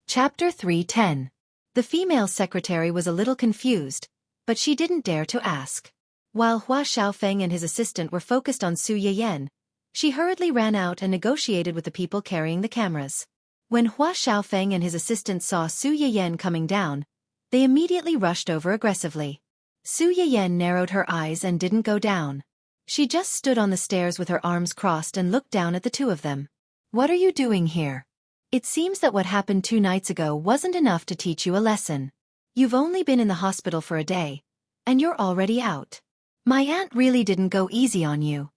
Chapter 310. The female secretary was a little confused, but she didn't dare to ask. While Hua Xiaofan and his assistant were focused on Su Yiyen, she hurriedly ran out and negotiated with the people carrying the cameras. When Hua Xiaofan and his assistant saw Su Yiyen coming down, they immediately rushed over aggressively. Su Yiyen narrowed her eyes and didn't go down. She just stood on the stairs with her arms crossed and looked down at the two of them. "What are you doing here? It seems that what happened 2 nights ago wasn't enough to teach you a lesson. You've only been in the hospital for a day, and you're already out. My aunt really didn't go easy on you."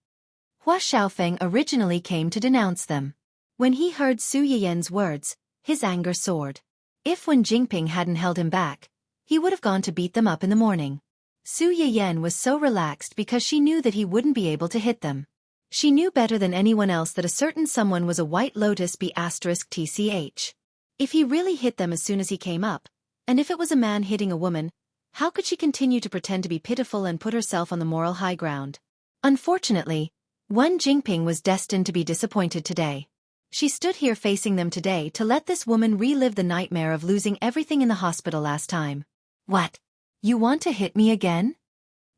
Hua Xiaofan originally came to denounce them. When he heard Su Yiyen's words, his anger soared. If Wen Jingping hadn't held him back, he would have gone to beat them up in the morning. Su Yiyan was so relaxed because she knew that he wouldn't be able to hit them. She knew better than anyone else that a certain someone was a white lotus B*TCH. If he really hit them as soon as he came up, and if it was a man hitting a woman, how could she continue to pretend to be pitiful and put herself on the moral high ground? Unfortunately, Wen Jingping was destined to be disappointed today. She stood here facing them today to let this woman relive the nightmare of losing everything in the hospital last time. What? You want to hit me again?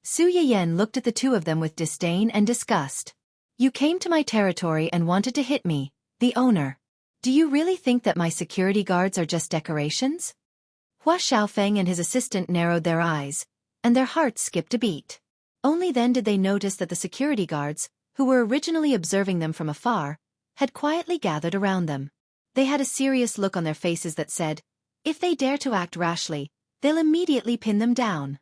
Su Yiyan looked at the two of them with disdain and disgust. You came to my territory and wanted to hit me, the owner. Do you really think that my security guards are just decorations? Hua Xiaofan and his assistant narrowed their eyes, and their hearts skipped a beat. Only then did they notice that the security guards, who were originally observing them from afar, had quietly gathered around them. They had a serious look on their faces that said, if they dare to act rashly, they'll immediately pin them down.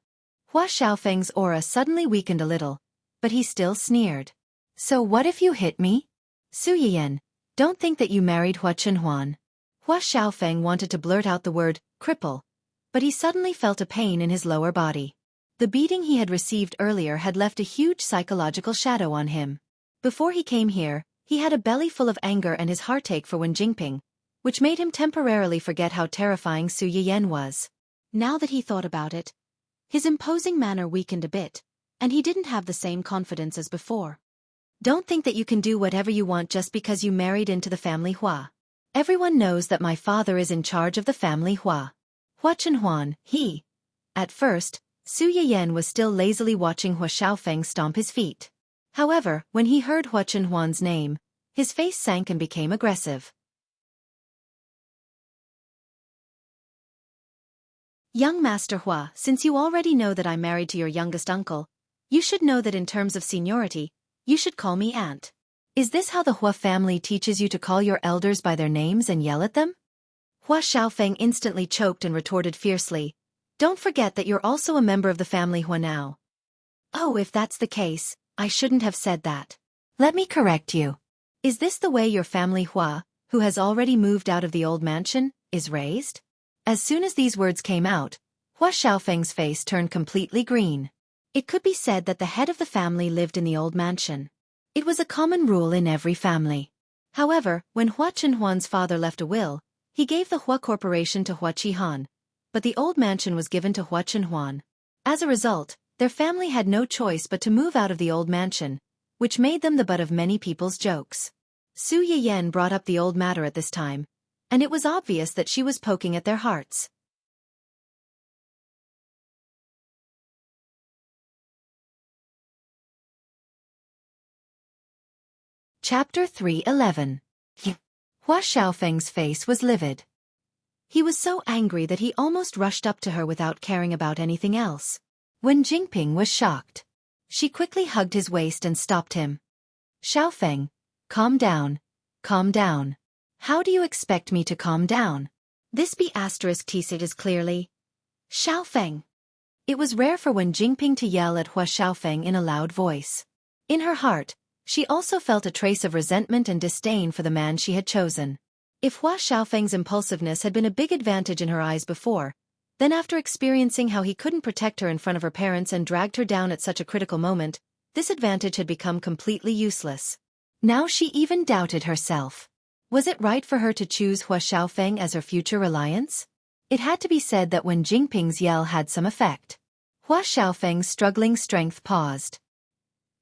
Hua Xiaofeng's aura suddenly weakened a little, but he still sneered. So what if you hit me? Su Yiyan, don't think that you married Hua Chenhuan. Hua Xiaofeng wanted to blurt out the word, cripple, but he suddenly felt a pain in his lower body. The beating he had received earlier had left a huge psychological shadow on him. Before he came here, he had a belly full of anger and his heartache for Wen Jingping, which made him temporarily forget how terrifying Su Yiyan was. Now that he thought about it, his imposing manner weakened a bit, and he didn't have the same confidence as before. Don't think that you can do whatever you want just because you married into the family Hua. Everyone knows that my father is in charge of the family Hua. Hua Chenhuan, he. At first, Su Yiyan was still lazily watching Hua Xiaofeng stomp his feet. However, when he heard Hua Chenhuan's name, his face sank and became aggressive. Young Master Hua, since you already know that I'm married to your youngest uncle, you should know that in terms of seniority, you should call me aunt. Is this how the Hua family teaches you to call your elders by their names and yell at them? Hua Xiaofeng instantly choked and retorted fiercely, don't forget that you're also a member of the family Hua now. Oh, if that's the case, I shouldn't have said that. Let me correct you. Is this the way your family Hua, who has already moved out of the old mansion, is raised? As soon as these words came out, Hua Xiaofeng's face turned completely green. It could be said that the head of the family lived in the old mansion. It was a common rule in every family. However, when Hua Chenhuan's father left a will, he gave the Hua Corporation to Hua Qihan, but the old mansion was given to Hua Chenhuan. As a result, their family had no choice but to move out of the old mansion, which made them the butt of many people's jokes. Su Yiyan brought up the old matter at this time, and it was obvious that she was poking at their hearts. Chapter 3:11. Hua Xiaofeng's face was livid. He was so angry that he almost rushed up to her without caring about anything else. Wen Jingping was shocked. She quickly hugged his waist and stopped him. Xiaofeng, calm down, calm down. How do you expect me to calm down? This B*TCH is clearly Xiaofeng. It was rare for Wen Jingping to yell at Hua Xiaofeng in a loud voice. In her heart, she also felt a trace of resentment and disdain for the man she had chosen. If Hua Xiaofeng's impulsiveness had been a big advantage in her eyes before, then after experiencing how he couldn't protect her in front of her parents and dragged her down at such a critical moment, this advantage had become completely useless. Now she even doubted herself. Was it right for her to choose Hua Xiaofeng as her future reliance? It had to be said that Wen Jingping's yell had some effect. Hua Xiaofeng's struggling strength paused.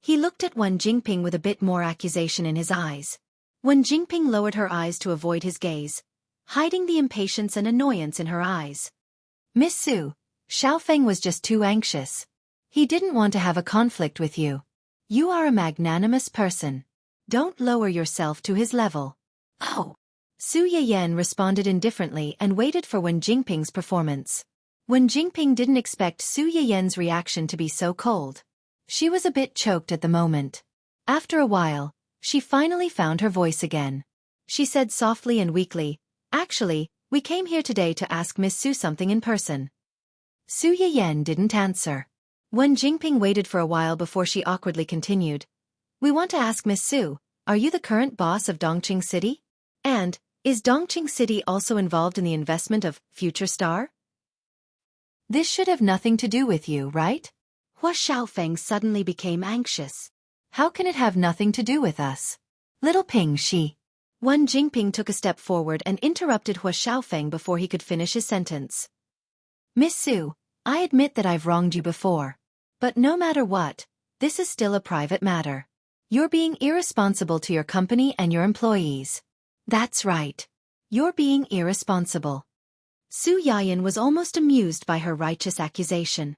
He looked at Wen Jingping with a bit more accusation in his eyes. Wen Jingping lowered her eyes to avoid his gaze, hiding the impatience and annoyance in her eyes. Miss Su, Xiaofeng was just too anxious. He didn't want to have a conflict with you. You are a magnanimous person. Don't lower yourself to his level. Oh. Su Yiyan responded indifferently and waited for Wen Jingping's performance. Wen Jingping didn't expect Su Yiyan's reaction to be so cold. She was a bit choked at the moment. After a while, she finally found her voice again. She said softly and weakly, actually, we came here today to ask Miss Su something in person. Su Yiyan didn't answer. Wen Jingping waited for a while before she awkwardly continued. We want to ask Miss Su, are you the current boss of Dongqing City? And, is Dongqing City also involved in the investment of Future Star? This should have nothing to do with you, right? Hua Xiaofeng suddenly became anxious. How can it have nothing to do with us? Little Ping Shi. Wen Jingping took a step forward and interrupted Hua Xiaofeng before he could finish his sentence. Miss Su, I admit that I've wronged you before. But no matter what, this is still a private matter. You're being irresponsible to your company and your employees. That's right. You're being irresponsible. Su Yayan was almost amused by her righteous accusation.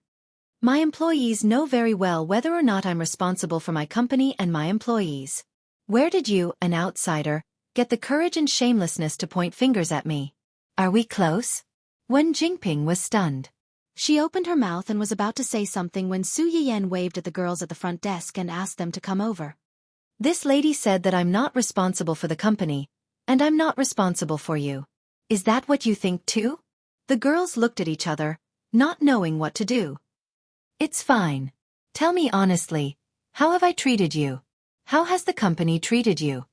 My employees know very well whether or not I'm responsible for my company and my employees. Where did you, an outsider, get the courage and shamelessness to point fingers at me? Are we close? Wen Jingping was stunned. She opened her mouth and was about to say something when Su Yiyan waved at the girls at the front desk and asked them to come over. This lady said that I'm not responsible for the company, and I'm not responsible for you. Is that what you think too? The girls looked at each other, not knowing what to do. It's fine. Tell me honestly, how have I treated you? How has the company treated you?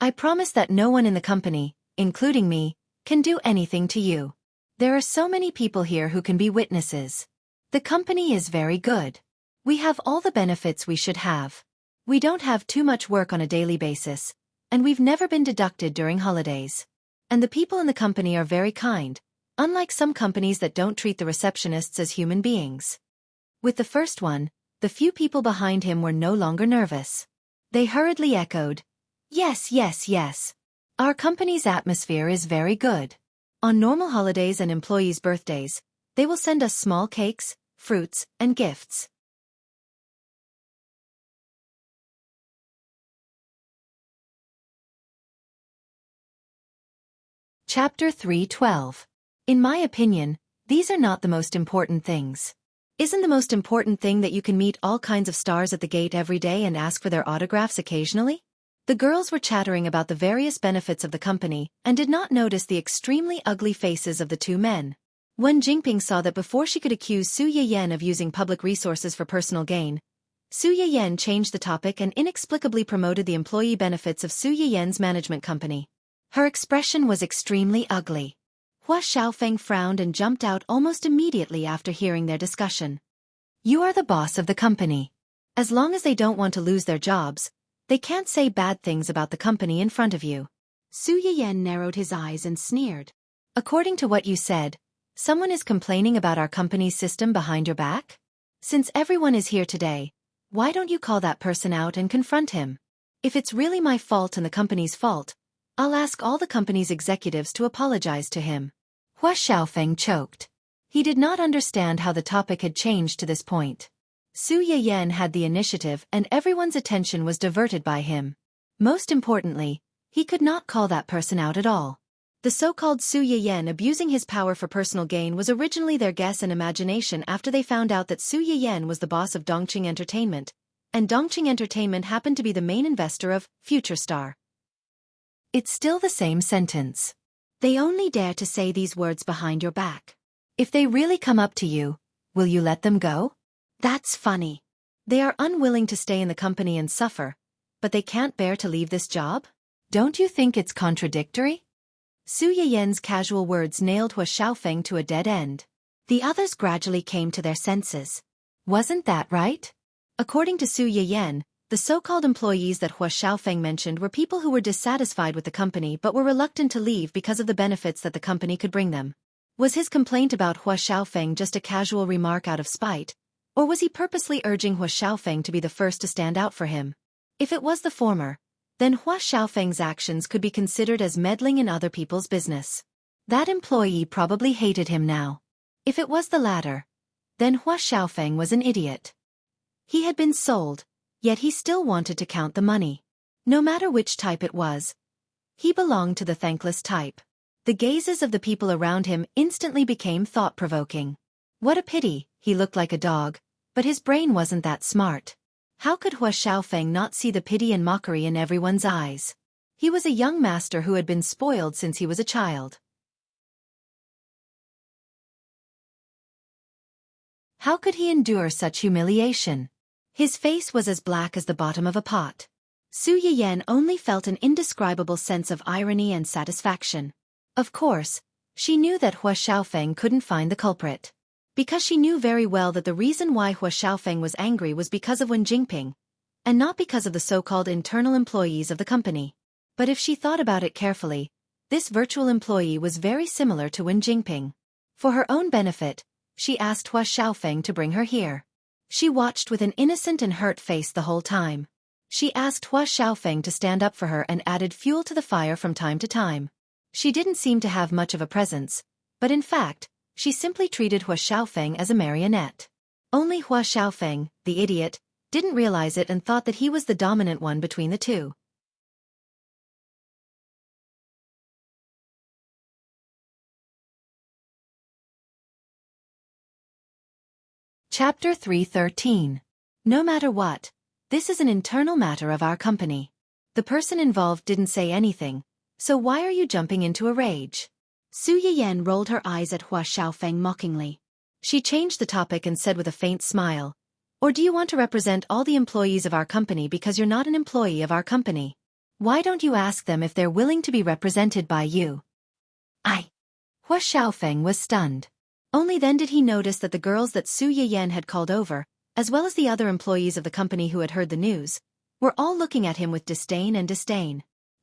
I promise that no one in the company, including me, can do anything to you. There are so many people here who can be witnesses. The company is very good. We have all the benefits we should have. We don't have too much work on a daily basis, and we've never been deducted during holidays. And the people in the company are very kind, unlike some companies that don't treat the receptionists as human beings. With the first one, the few people behind him were no longer nervous. They hurriedly echoed, "Yes, yes, yes. Our company's atmosphere is very good. On normal holidays and employees' birthdays, they will send us small cakes, fruits, and gifts." Chapter 3:12. In my opinion, these are not the most important things. Isn't the most important thing that you can meet all kinds of stars at the gate every day and ask for their autographs occasionally? The girls were chattering about the various benefits of the company and did not notice the extremely ugly faces of the two men. Wen Jingping saw that before she could accuse Su Yiyan of using public resources for personal gain, Su Yiyan changed the topic and inexplicably promoted the employee benefits of Su Yiyan's management company. Her expression was extremely ugly. Hua Xiaofeng frowned and jumped out almost immediately after hearing their discussion. You are the boss of the company. As long as they don't want to lose their jobs, they can't say bad things about the company in front of you. Su Yiyan narrowed his eyes and sneered. According to what you said, someone is complaining about our company's system behind your back? Since everyone is here today, why don't you call that person out and confront him? If it's really my fault and the company's fault, I'll ask all the company's executives to apologize to him. Hua Xiaofeng choked. He did not understand how the topic had changed to this point. Su Yiyan had the initiative and everyone's attention was diverted by him. Most importantly, he could not call that person out at all. The so-called Su Yiyan abusing his power for personal gain was originally their guess and imagination after they found out that Su Yiyan was the boss of Dongqing Entertainment, and Dongqing Entertainment happened to be the main investor of Future Star. It's still the same sentence. They only dare to say these words behind your back. If they really come up to you, will you let them go? That's funny. They are unwilling to stay in the company and suffer, but they can't bear to leave this job? Don't you think it's contradictory? Su Yiyan's casual words nailed Hua Xiaofeng to a dead end. The others gradually came to their senses. Wasn't that right? According to Su Yiyan, the so-called employees that Hua Xiaofeng mentioned were people who were dissatisfied with the company but were reluctant to leave because of the benefits that the company could bring them. Was his complaint about Hua Xiaofeng just a casual remark out of spite? Or was he purposely urging Hua Xiaofeng to be the first to stand out for him? If it was the former, then Hua Xiaofeng's actions could be considered as meddling in other people's business. That employee probably hated him now. If it was the latter, then Hua Xiaofeng was an idiot. He had been sold, yet he still wanted to count the money. No matter which type it was, he belonged to the thankless type. The gazes of the people around him instantly became thought-provoking. What a pity, he looked like a dog, but his brain wasn't that smart. How could Hua Xiaofeng not see the pity and mockery in everyone's eyes? He was a young master who had been spoiled since he was a child. How could he endure such humiliation? His face was as black as the bottom of a pot. Su Yiyan only felt an indescribable sense of irony and satisfaction. Of course, she knew that Hua Xiaofeng couldn't find the culprit. Because she knew very well that the reason why Hua Xiaofeng was angry was because of Wen Jingping, and not because of the so-called internal employees of the company. But if she thought about it carefully, this virtual employee was very similar to Wen Jingping. For her own benefit, she asked Hua Xiaofeng to bring her here. She watched with an innocent and hurt face the whole time. She asked Hua Xiaofeng to stand up for her and added fuel to the fire from time to time. She didn't seem to have much of a presence, but in fact, she simply treated Hua Xiaofeng as a marionette. Only Hua Xiaofeng, the idiot, didn't realize it and thought that he was the dominant one between the two. Chapter 313. No matter what, this is an internal matter of our company. The person involved didn't say anything, so why are you jumping into a rage? Su Yiyan rolled her eyes at Hua Xiaofeng mockingly. She changed the topic and said with a faint smile, "Or do you want to represent all the employees of our company because you're not an employee of our company? Why don't you ask them if they're willing to be represented by you?" Hua Xiaofeng was stunned. Only then did he notice that the girls that Su Yiyan had called over, as well as the other employees of the company who had heard the news, were all looking at him with disdain.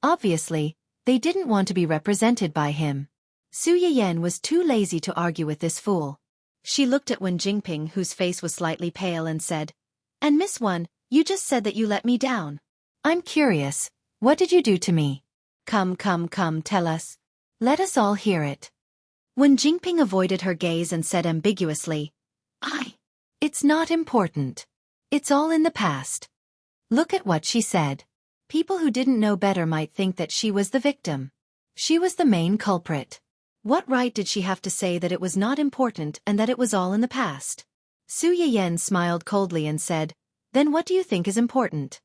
Obviously, they didn't want to be represented by him. Su Yiyan was too lazy to argue with this fool. She looked at Wen Jingping, whose face was slightly pale, and said, "And Miss Wen, you just said that you let me down. I'm curious, what did you do to me? Come, tell us. Let us all hear it." Wen Jingping avoided her gaze and said ambiguously, It's not important. It's all in the past." Look at what she said. People who didn't know better might think that she was the victim. She was the main culprit. What right did she have to say that it was not important and that it was all in the past? Su Yiyan smiled coldly and said, "Then what do you think is important?"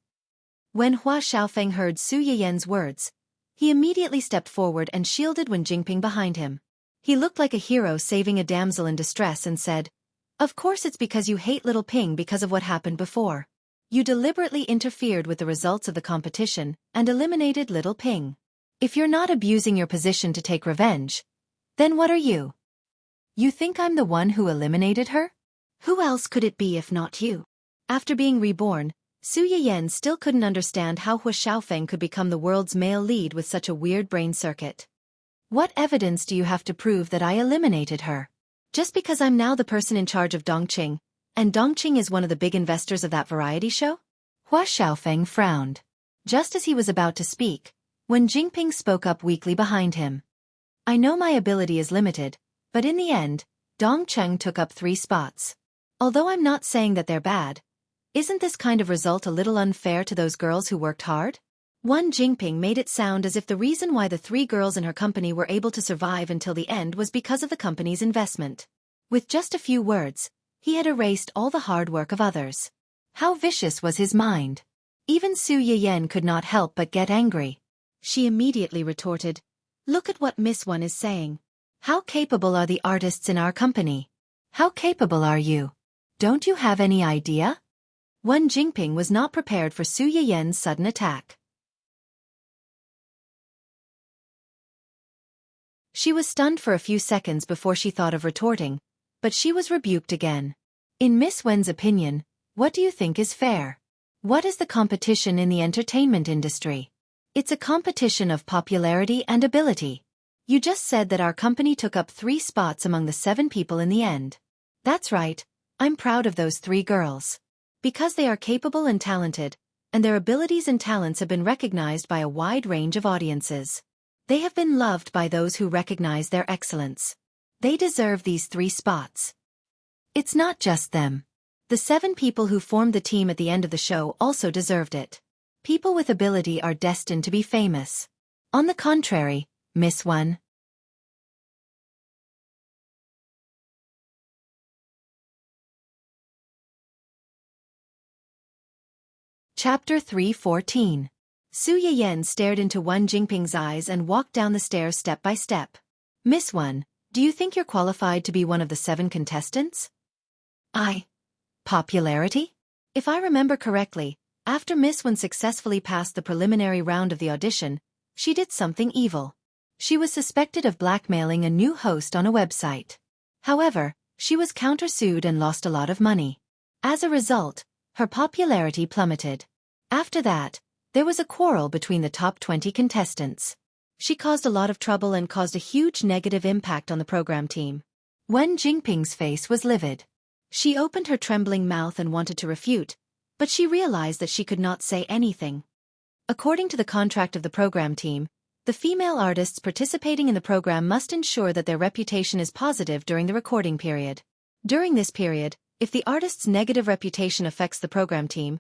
When Hua Xiaofeng heard Su Yiyan's words, he immediately stepped forward and shielded Wen Jingping behind him. He looked like a hero saving a damsel in distress and said, "Of course it's because you hate little Ping because of what happened before. You deliberately interfered with the results of the competition and eliminated little Ping. If you're not abusing your position to take revenge, then what are you? You think I'm the one who eliminated her? Who else could it be if not you?" After being reborn, Su Yiyan still couldn't understand how Hua Xiaofeng could become the world's male lead with such a weird brain circuit. What evidence do you have to prove that I eliminated her? Just because I'm now the person in charge of Dongqing, and Dongqing is one of the big investors of that variety show? Hua Xiaofeng frowned. Just as he was about to speak, Wen Jingping spoke up weakly behind him. "I know my ability is limited, but in the end, Dongqing took up 3 spots. Although I'm not saying that they're bad, isn't this kind of result a little unfair to those girls who worked hard?" Wen Jingping made it sound as if the reason why the 3 girls in her company were able to survive until the end was because of the company's investment. With just a few words, he had erased all the hard work of others. How vicious was his mind! Even Su Yiyan could not help but get angry. She immediately retorted, "Look at what Miss Wen is saying. How capable are the artists in our company? How capable are you? Don't you have any idea?" Wen Jingping was not prepared for Su Yiyan's sudden attack. She was stunned for a few seconds before she thought of retorting, but she was rebuked again. "In Miss Wen's opinion, what do you think is fair? What is the competition in the entertainment industry? It's a competition of popularity and ability. You just said that our company took up 3 spots among the 7 people in the end. That's right, I'm proud of those 3 girls. Because they are capable and talented, and their abilities and talents have been recognized by a wide range of audiences. They have been loved by those who recognize their excellence. They deserve these 3 spots. It's not just them. The 7 people who formed the team at the end of the show also deserved it. People with ability are destined to be famous. On the contrary, Miss Wen." Chapter 314. Su Yiyan stared into Wen Jingping's eyes and walked down the stairs step by step. "Miss Wen, do you think you're qualified to be one of the 7 contestants?" Popularity? If I remember correctly, after Miss Wen successfully passed the preliminary round of the audition, she did something evil. She was suspected of blackmailing a new host on a website. However, she was countersued and lost a lot of money. As a result, her popularity plummeted. After that, there was a quarrel between the top 20 contestants. She caused a lot of trouble and caused a huge negative impact on the program team. Wen Jingping's face was livid. She opened her trembling mouth and wanted to refute, but she realized that she could not say anything. According to the contract of the program team, the female artists participating in the program must ensure that their reputation is positive during the recording period. During this period, if the artist's negative reputation affects the program team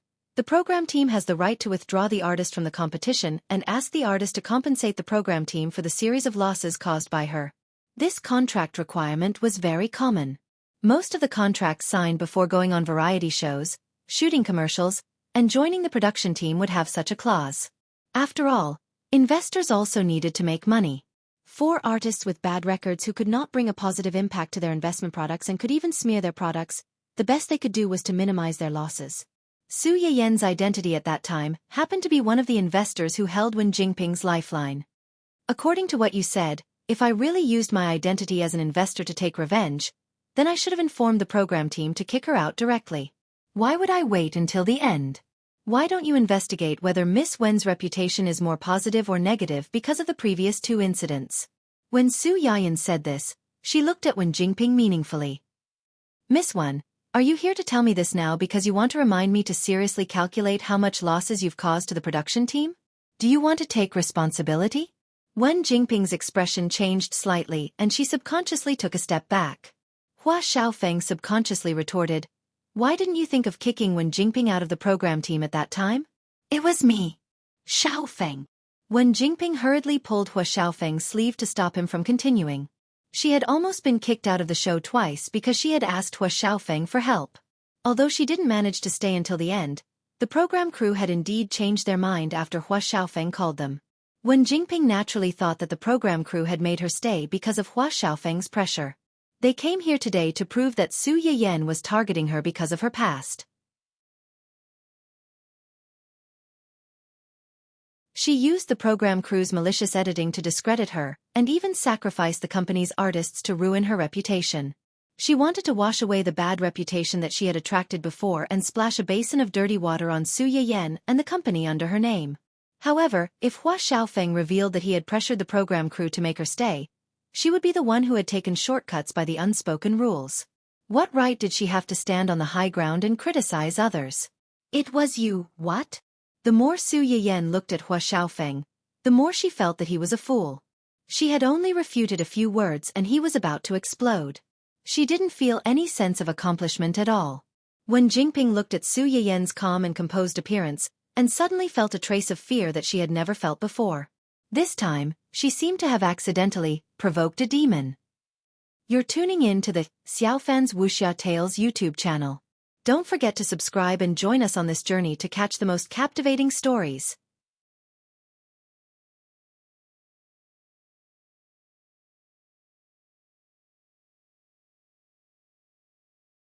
has the right to withdraw the artist from the competition and ask the artist to compensate the program team for the series of losses caused by her. This contract requirement was very common. Most of the contracts signed before going on variety shows, shooting commercials, and joining the production team would have such a clause. After all, investors also needed to make money. 4 artists with bad records who could not bring a positive impact to their investment products and could even smear their products, the best they could do was to minimize their losses. Su Yiyan's identity at that time happened to be one of the investors who held Wen Jingping's lifeline. According to what you said, if I really used my identity as an investor to take revenge, then I should have informed the program team to kick her out directly. Why would I wait until the end? Why don't you investigate whether Miss Wen's reputation is more positive or negative because of the previous 2 incidents? When Su Yiyan said this, she looked at Wen Jingping meaningfully. Miss Wen, are you here to tell me this now because you want to remind me to seriously calculate how much losses you've caused to the production team? Do you want to take responsibility? Wen Jingping's expression changed slightly and she subconsciously took a step back. Hua Xiaofan subconsciously retorted, why didn't you think of kicking Wen Jingping out of the program team at that time? It was me, Xiaofan. Wen Jingping hurriedly pulled Hua Xiaofang's sleeve to stop him from continuing. She had almost been kicked out of the show twice because she had asked Hua Xiaofang for help. Although she didn't manage to stay until the end, the program crew had indeed changed their mind after Hua Xiaofang called them. Wen Jingping naturally thought that the program crew had made her stay because of Hua Xiaofang's pressure. They came here today to prove that Su Yiyan was targeting her because of her past. She used the program crew's malicious editing to discredit her, and even sacrifice the company's artists to ruin her reputation. She wanted to wash away the bad reputation that she had attracted before and splash a basin of dirty water on Su Yiyan and the company under her name. However, if Hua Xiaofang revealed that he had pressured the program crew to make her stay, she would be the one who had taken shortcuts by the unspoken rules. What right did she have to stand on the high ground and criticize others? It was you, what? The more Su Yiyan looked at Hua Xiaofang, the more she felt that he was a fool. She had only refuted a few words and he was about to explode. She didn't feel any sense of accomplishment at all. Wen Jingping looked at Su Yiyan's calm and composed appearance, and suddenly felt a trace of fear that she had never felt before. This time, she seemed to have accidentally provoked a demon. You're tuning in to the Xiaofan's Wuxia Tales YouTube channel. Don't forget to subscribe and join us on this journey to catch the most captivating stories.